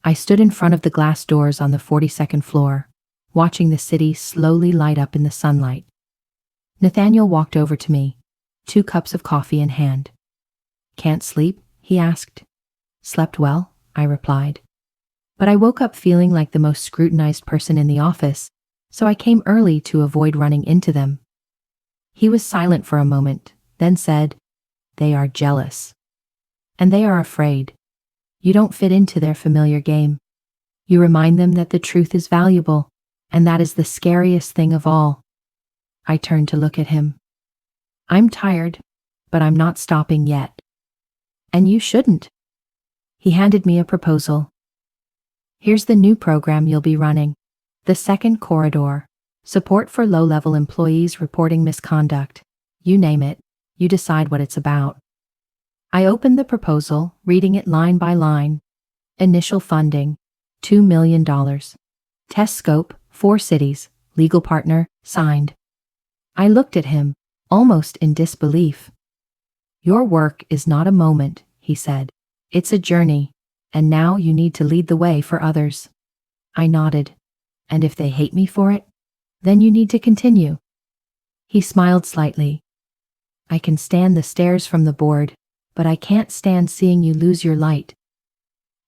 S1: I stood in front of the glass doors on the 42nd floor, watching the city slowly light up in the sunlight. Nathaniel walked over to me, 2 cups of coffee in hand. "Can't sleep?" he asked. "Slept well," I replied. But I woke up feeling like the most scrutinized person in the office, so I came early to avoid running into them. He was silent for a moment, then said, "They are jealous. And they are afraid. You don't fit into their familiar game. You remind them that the truth is valuable, and that is the scariest thing of all." I turned to look at him. "I'm tired, but I'm not stopping yet." "And you shouldn't." He handed me a proposal. "Here's the new program you'll be running. The second corridor. Support for low-level employees reporting misconduct. You name it. You decide what it's about." I opened the proposal, reading it line by line. Initial funding, $2 million. Test scope, 4 cities. Legal partner, signed. I looked at him, almost in disbelief. "Your work is not a moment," he said. "It's a journey, and now you need to lead the way for others." I nodded. "And if they hate me for it? Then you need to continue." He smiled slightly. "I can stand the stares from the board, but I can't stand seeing you lose your light."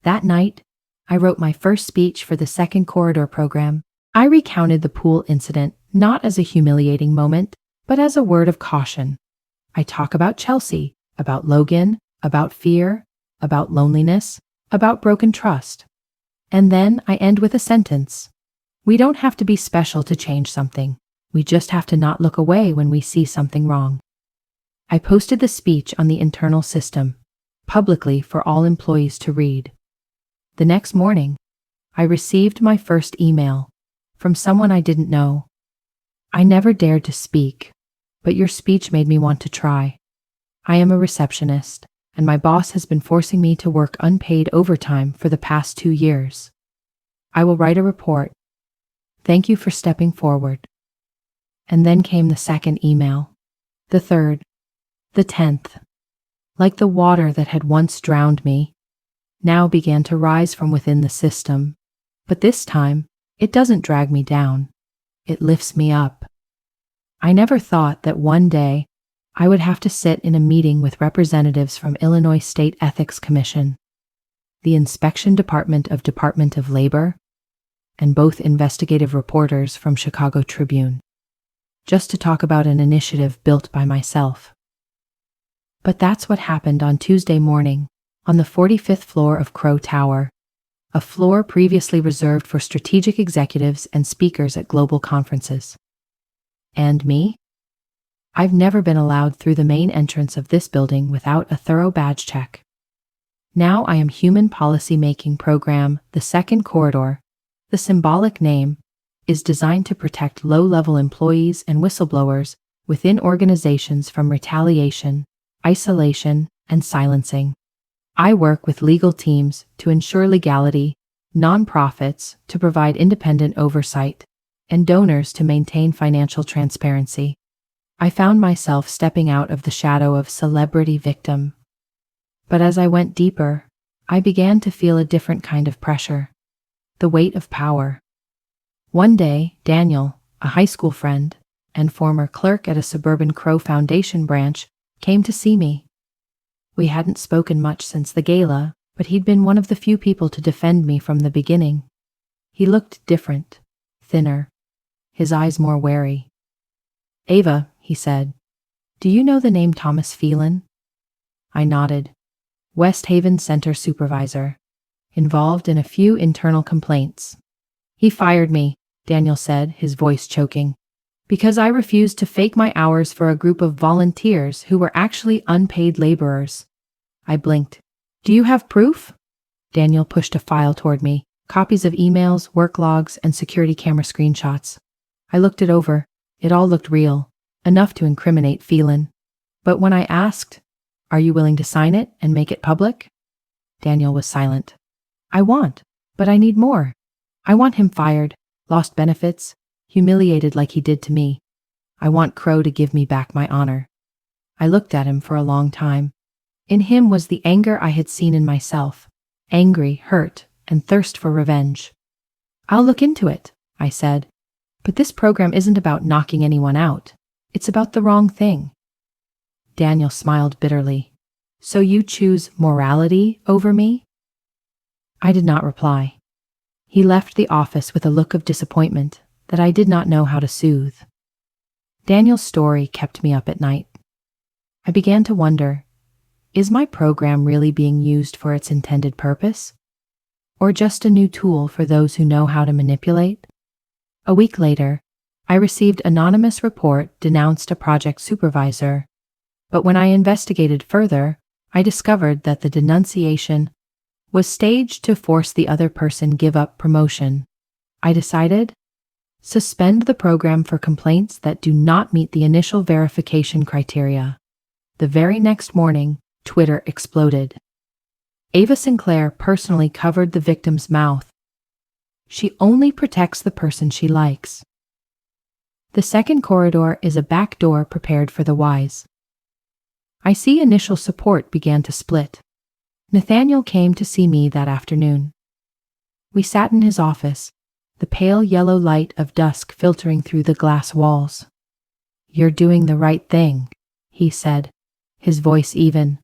S1: That night, I wrote my first speech for the second corridor program. I recounted the pool incident not as a humiliating moment, but as a word of caution. I talk about Chelsea, about Logan, about fear, about loneliness, about broken trust. And then I end with a sentence. We don't have to be special to change something. We just have to not look away when we see something wrong. I posted the speech on the internal system, publicly for all employees to read. The next morning, I received my first email from someone I didn't know. "I never dared to speak, but your speech made me want to try. I am a receptionist, and my boss has been forcing me to work unpaid overtime for the past 2 years. I will write a report. Thank you for stepping forward." And then came the second email, the third, the 10th. Like the water that had once drowned me, now began to rise from within the system. But this time, it doesn't drag me down. It lifts me up. I never thought that one day I would have to sit in a meeting with representatives from Illinois State Ethics Commission, the Inspection Department of Labor, and both investigative reporters from Chicago Tribune, just to talk about an initiative built by myself. But that's what happened on Tuesday morning, on the 45th floor of Crow Tower, a floor previously reserved for strategic executives and speakers at global conferences. And me? I've never been allowed through the main entrance of this building without a thorough badge check. Now I am Human Policy Making Program, the second corridor. The symbolic name is designed to protect low-level employees and whistleblowers within organizations from retaliation, isolation, and silencing. I work with legal teams to ensure legality, nonprofits to provide independent oversight, and donors to maintain financial transparency. I found myself stepping out of the shadow of celebrity victim. But as I went deeper, I began to feel a different kind of pressure, the weight of power. One day, Daniel, a high school friend and former clerk at a suburban Crow Foundation branch, came to see me. We hadn't spoken much since the gala, but he'd been one of the few people to defend me from the beginning. He looked different, thinner, his eyes more wary. "Ava," he said, "do you know the name Thomas Phelan?" I nodded. West Haven Center supervisor, involved in a few internal complaints. "He fired me," Daniel said, his voice choking, "because I refused to fake my hours for a group of volunteers who were actually unpaid laborers." I blinked. "Do you have proof?" Daniel pushed a file toward me, copies of emails, work logs, and security camera screenshots. I looked it over. It all looked real, enough to incriminate Phelan. But when I asked, "Are you willing to sign it and make it public?" Daniel was silent. But I need more. I want him fired, lost benefits, humiliated like he did to me. I want Crow to give me back my honor." I looked at him for a long time. In him was the anger I had seen in myself, angry, hurt, and thirst for revenge. "I'll look into it," I said. "But this program isn't about knocking anyone out. It's about the wrong thing." Daniel smiled bitterly. "So you choose morality over me?" I did not reply. He left the office with a look of disappointment that I did not know how to soothe. Daniel's story kept me up at night. I began to wonder, is my program really being used for its intended purpose? Or just a new tool for those who know how to manipulate? A week later, I received an anonymous report denounced a project supervisor, but when I investigated further, I discovered that the denunciation was staged to force the other person give up promotion. I decided, suspend the program for complaints that do not meet the initial verification criteria. The very next morning, Twitter exploded. Ava Sinclair personally covered the victim's mouth. She only protects the person she likes. The second corridor is a back door prepared for the wise. I see initial support began to split. Nathaniel came to see me that afternoon. We sat in his office, the pale yellow light of dusk filtering through the glass walls. "You're doing the right thing," he said, his voice even.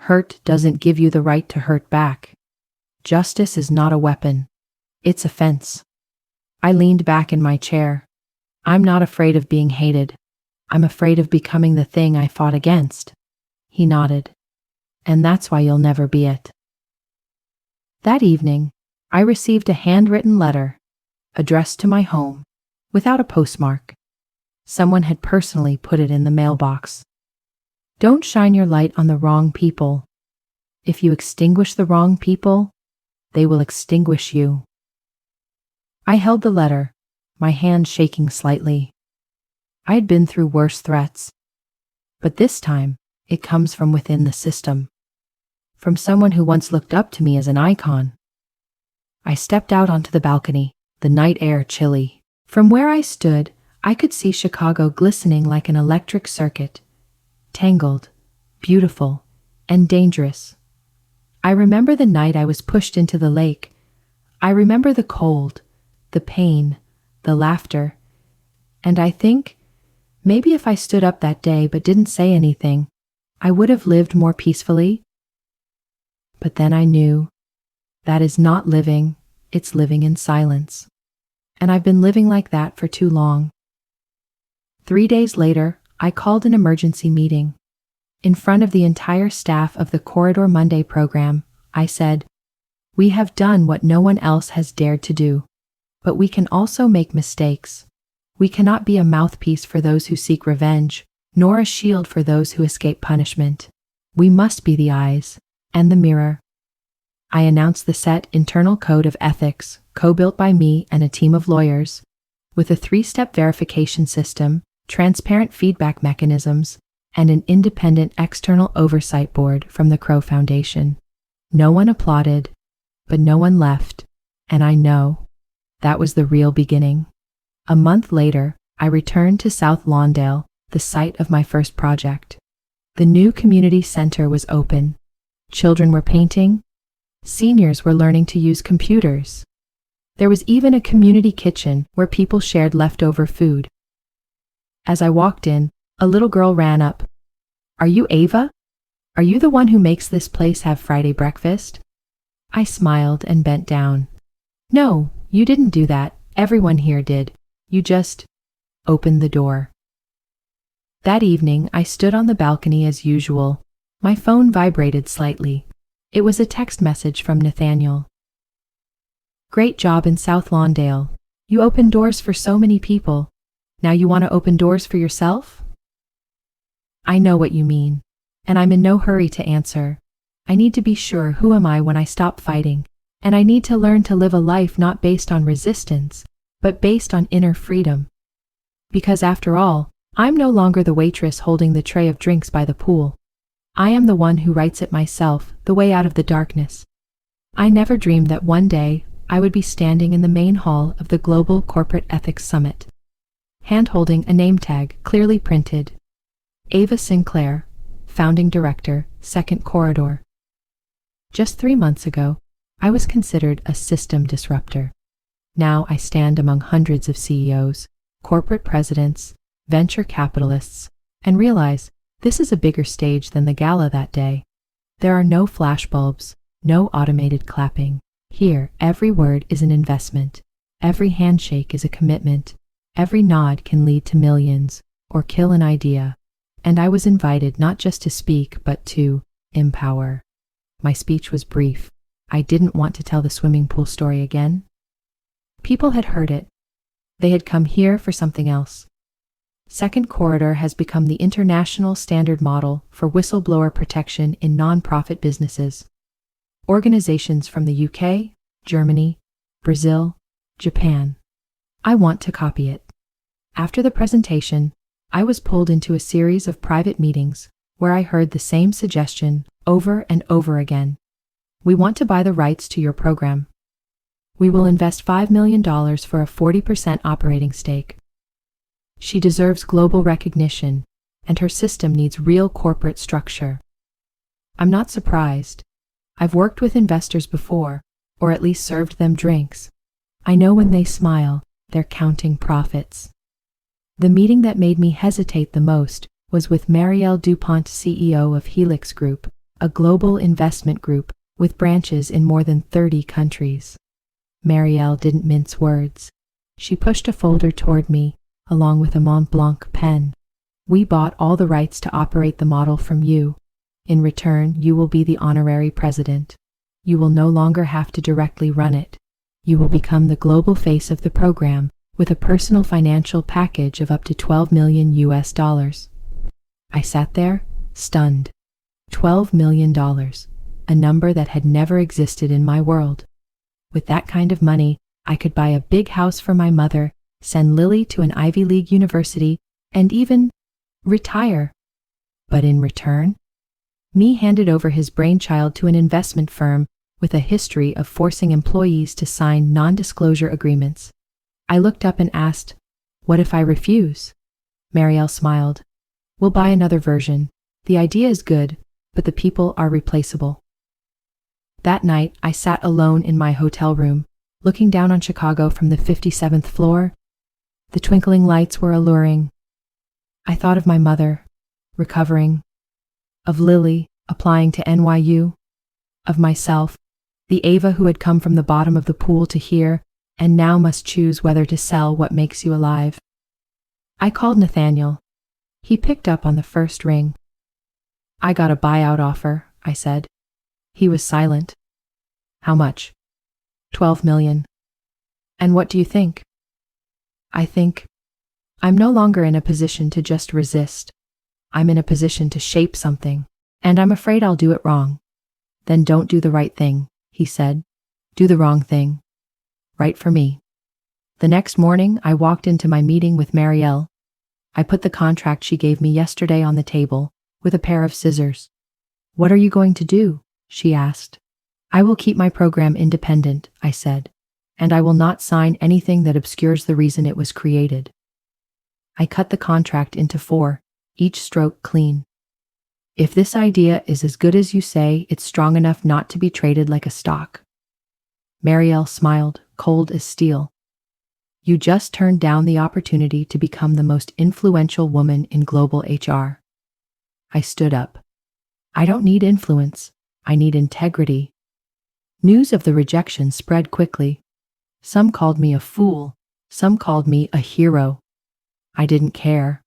S1: "Hurt doesn't give you the right to hurt back. Justice is not a weapon. It's a fence." I leaned back in my chair. "I'm not afraid of being hated. I'm afraid of becoming the thing I fought against." He nodded. "And that's why you'll never be it." That evening, I received a handwritten letter, addressed to my home, without a postmark. Someone had personally put it in the mailbox. "Don't shine your light on the wrong people. If you extinguish the wrong people, they will extinguish you." I held the letter, my hand shaking slightly. I had been through worse threats, but this time it comes from within the system, from someone who once looked up to me as an icon. I stepped out onto the balcony, the night air chilly. From where I stood, I could see Chicago glistening like an electric circuit, tangled, beautiful, and dangerous. I remember the night I was pushed into the lake. I remember the cold, the pain, the laughter, and I think, maybe if I stood up that day but didn't say anything, I would have lived more peacefully. But then I knew, that is not living, it's living in silence. And I've been living like that for too long. 3 days later, I called an emergency meeting. In front of the entire staff of the Corridor Monday program, I said, "We have done what no one else has dared to do. But we can also make mistakes. We cannot be a mouthpiece for those who seek revenge, nor a shield for those who escape punishment. We must be the eyes and the mirror." I announced the set internal code of ethics, co-built by me and a team of lawyers, with a 3-step verification system, transparent feedback mechanisms, and an independent external oversight board from the Crow Foundation. No one applauded, but no one left, and I know that was the real beginning. A month later, I returned to South Lawndale, the site of my first project. The new community center was open. Children were painting. Seniors were learning to use computers. There was even a community kitchen where people shared leftover food. As I walked in, a little girl ran up. "Are you Ava? Are you the one who makes this place have Friday breakfast?" I smiled and bent down. "No, you didn't do that. Everyone here did. You just opened the door." That evening, I stood on the balcony as usual. My phone vibrated slightly. It was a text message from Nathaniel. "Great job in South Lawndale. You opened doors for so many people. Now you want to open doors for yourself?" I know what you mean, and I'm in no hurry to answer. I need to be sure who am I when I stop fighting, and I need to learn to live a life not based on resistance, but based on inner freedom. Because after all, I'm no longer the waitress holding the tray of drinks by the pool. I am the one who writes it myself, the way out of the darkness. I never dreamed that one day I would be standing in the main hall of the Global Corporate Ethics Summit, hand-holding a name tag clearly printed, Ava Sinclair, Founding Director, Second Corridor. Just 3 months ago, I was considered a system disruptor. Now I stand among hundreds of CEOs, corporate presidents, venture capitalists, and realize this is a bigger stage than the gala that day. There are no flashbulbs, no automated clapping. Here, every word is an investment. Every handshake is a commitment. Every nod can lead to millions or kill an idea. And I was invited not just to speak, but to empower. My speech was brief. I didn't want to tell the swimming pool story again. People had heard it. They had come here for something else. Second Corridor has become the international standard model for whistleblower protection in nonprofit businesses. Organizations from the UK, Germany, Brazil, Japan. I want to copy it. After the presentation, I was pulled into a series of private meetings where I heard the same suggestion over and over again. We want to buy the rights to your program. We will invest $5 million for a 40% operating stake. She deserves global recognition, and her system needs real corporate structure. I'm not surprised. I've worked with investors before, or at least served them drinks. I know when they smile, they're counting profits. The meeting that made me hesitate the most was with Marielle Dupont, CEO of Helix Group, a global investment group with branches in more than 30 countries. Marielle didn't mince words. She pushed a folder toward me, along with a Mont Blanc pen. We bought all the rights to operate the model from you. In return, you will be the honorary president. You will no longer have to directly run it. You will become the global face of the program, with a personal financial package of up to $12 million. I sat there, stunned. $12 million, a number that had never existed in my world. With that kind of money, I could buy a big house for my mother, send Lily to an Ivy League university, and even retire. But in return, me handed over his brainchild to an investment firm with a history of forcing employees to sign non-disclosure agreements. I looked up and asked, "What if I refuse?" Marielle smiled. "We'll buy another version. The idea is good, but the people are replaceable." That night, I sat alone in my hotel room, looking down on Chicago from the 57th floor. The twinkling lights were alluring. I thought of my mother, recovering, of Lily, applying to NYU, of myself, the Ava who had come from the bottom of the pool to here, and now must choose whether to sell what makes you alive. I called Nathaniel. He picked up on the first ring. "I got a buyout offer," I said. He was silent. "How much?" $12 million. "And what do you think?" I think I'm no longer in a position to just resist. I'm in a position to shape something, and I'm afraid I'll do it wrong. "Then don't do the right thing," he said. "Do the wrong thing. Right for me." The next morning, I walked into my meeting with Marielle. I put the contract she gave me yesterday on the table, with a pair of scissors. "What are you going to do?" she asked. "I will keep my program independent," I said, "and I will not sign anything that obscures the reason it was created." I cut the contract into 4, each stroke clean. "If this idea is as good as you say, it's strong enough not to be traded like a stock." Marielle smiled, cold as steel. "You just turned down the opportunity to become the most influential woman in global HR." I stood up. "I don't need influence. I need integrity." News of the rejection spread quickly. Some called me a fool. Some called me a hero. I didn't care.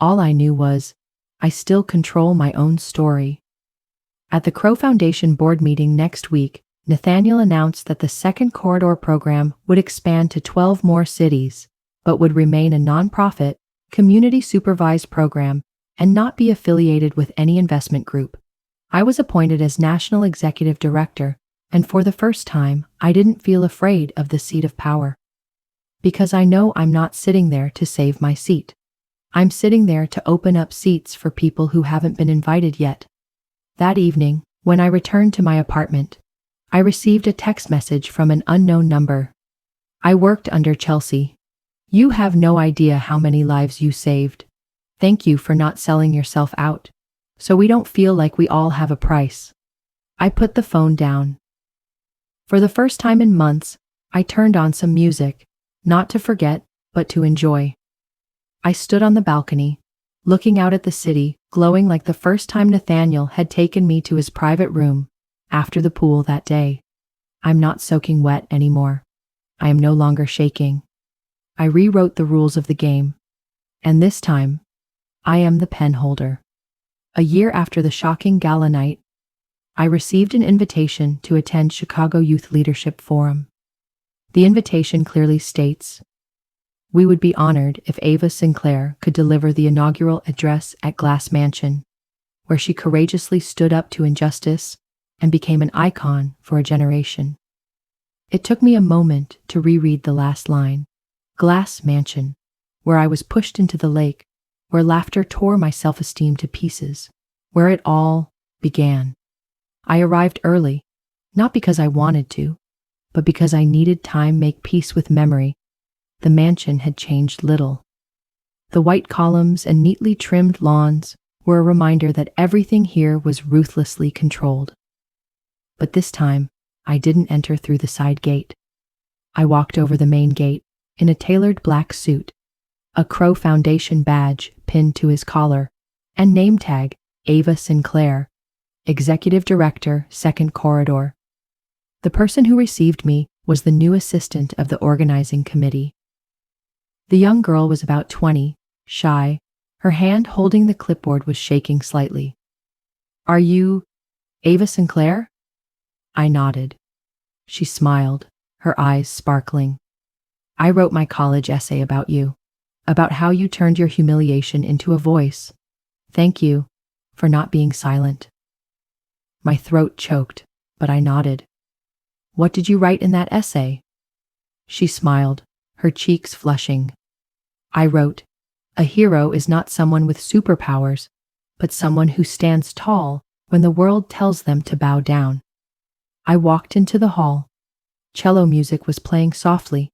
S1: All I knew was, I still control my own story. At the Crow Foundation board meeting next week, Nathaniel announced that the Second Corridor program would expand to 12 more cities, but would remain a nonprofit, community-supervised program and not be affiliated with any investment group. I was appointed as National Executive Director, and for the first time, I didn't feel afraid of the seat of power. Because I know I'm not sitting there to save my seat. I'm sitting there to open up seats for people who haven't been invited yet. That evening, when I returned to my apartment, I received a text message from an unknown number. "I worked under Chelsea. You have no idea how many lives you saved. Thank you for not selling yourself out. so we don't feel like we all have a price. I put the phone down. For the first time in months, I turned on some music, not to forget, but to enjoy. I stood on the balcony, looking out at the city, glowing like the first time Nathaniel had taken me to his private room after the pool that day. I'm not soaking wet anymore. I am no longer shaking. I rewrote the rules of the game. And this time, I am the pen holder. A year after the shocking gala night, I received an invitation to attend Chicago Youth Leadership Forum. The invitation clearly states, we would be honored if Ava Sinclair could deliver the inaugural address at Glass Mansion, where she courageously stood up to injustice and became an icon for a generation. It took me a moment to reread the last line. Glass Mansion, where I was pushed into the lake, where laughter tore my self-esteem to pieces, where it all began. I arrived early, not because I wanted to, but because I needed time make peace with memory. The mansion had changed little. The white columns and neatly trimmed lawns were a reminder that everything here was ruthlessly controlled. But this time, I didn't enter through the side gate. I walked over the main gate in a tailored black suit, a Crow Foundation badge pinned to his collar, and name tag, Ava Sinclair, Executive Director, Second Corridor. The person who received me was the new assistant of the organizing committee. The young girl was about 20, shy. Her hand holding the clipboard was shaking slightly. Are you Ava Sinclair? I nodded. She smiled, her eyes sparkling. I wrote my college essay about you, about how you turned your humiliation into a voice. Thank you for not being silent. My throat choked, but I nodded. What did you write in that essay? She smiled, her cheeks flushing. I wrote, a hero is not someone with superpowers, but someone who stands tall when the world tells them to bow down. I walked into the hall. Cello music was playing softly.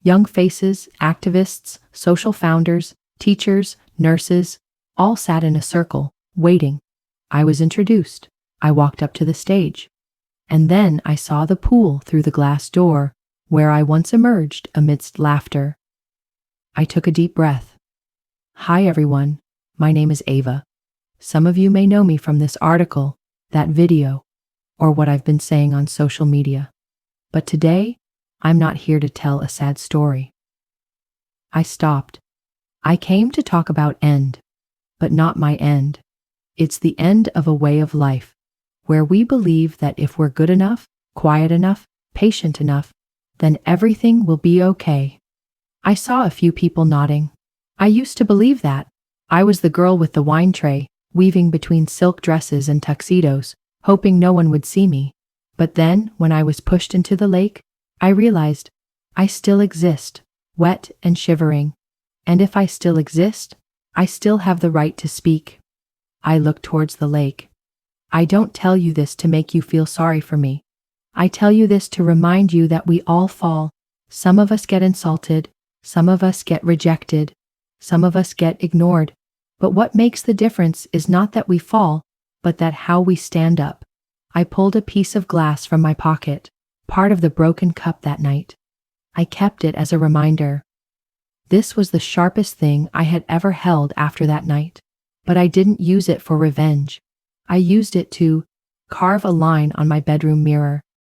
S1: Young faces, activists, social founders, teachers, nurses, all sat in a circle, waiting. I was introduced. I walked up to the stage. And then I saw the pool through the glass door, where I once emerged amidst laughter. I took a deep breath. Hi everyone, my name is Ava. Some of you may know me from this article, that video, or what I've been saying on social media. But today, I'm not here to tell a sad story. I stopped. I came to talk about end, but not my end. It's the end of a way of life, where we believe that if we're good enough, quiet enough, patient enough, then everything will be okay. I saw a few people nodding. I used to believe that. I was the girl with the wine tray, weaving between silk dresses and tuxedos, hoping no one would see me. But then, when I was pushed into the lake, I realized I still exist, wet and shivering. And if I still exist, I still have the right to speak. I looked towards the lake. I don't tell you this to make you feel sorry for me. I tell you this to remind you that we all fall. Some of us get insulted. Some of us get rejected. Some of us get ignored. But what makes the difference is not that we fall, but that how we stand up. I pulled a piece of glass from my pocket, part of the broken cup that night. I kept it as a reminder. This was the sharpest thing I had ever held after that night. But I didn't use it for revenge. I used it to carve a line on my bedroom mirror.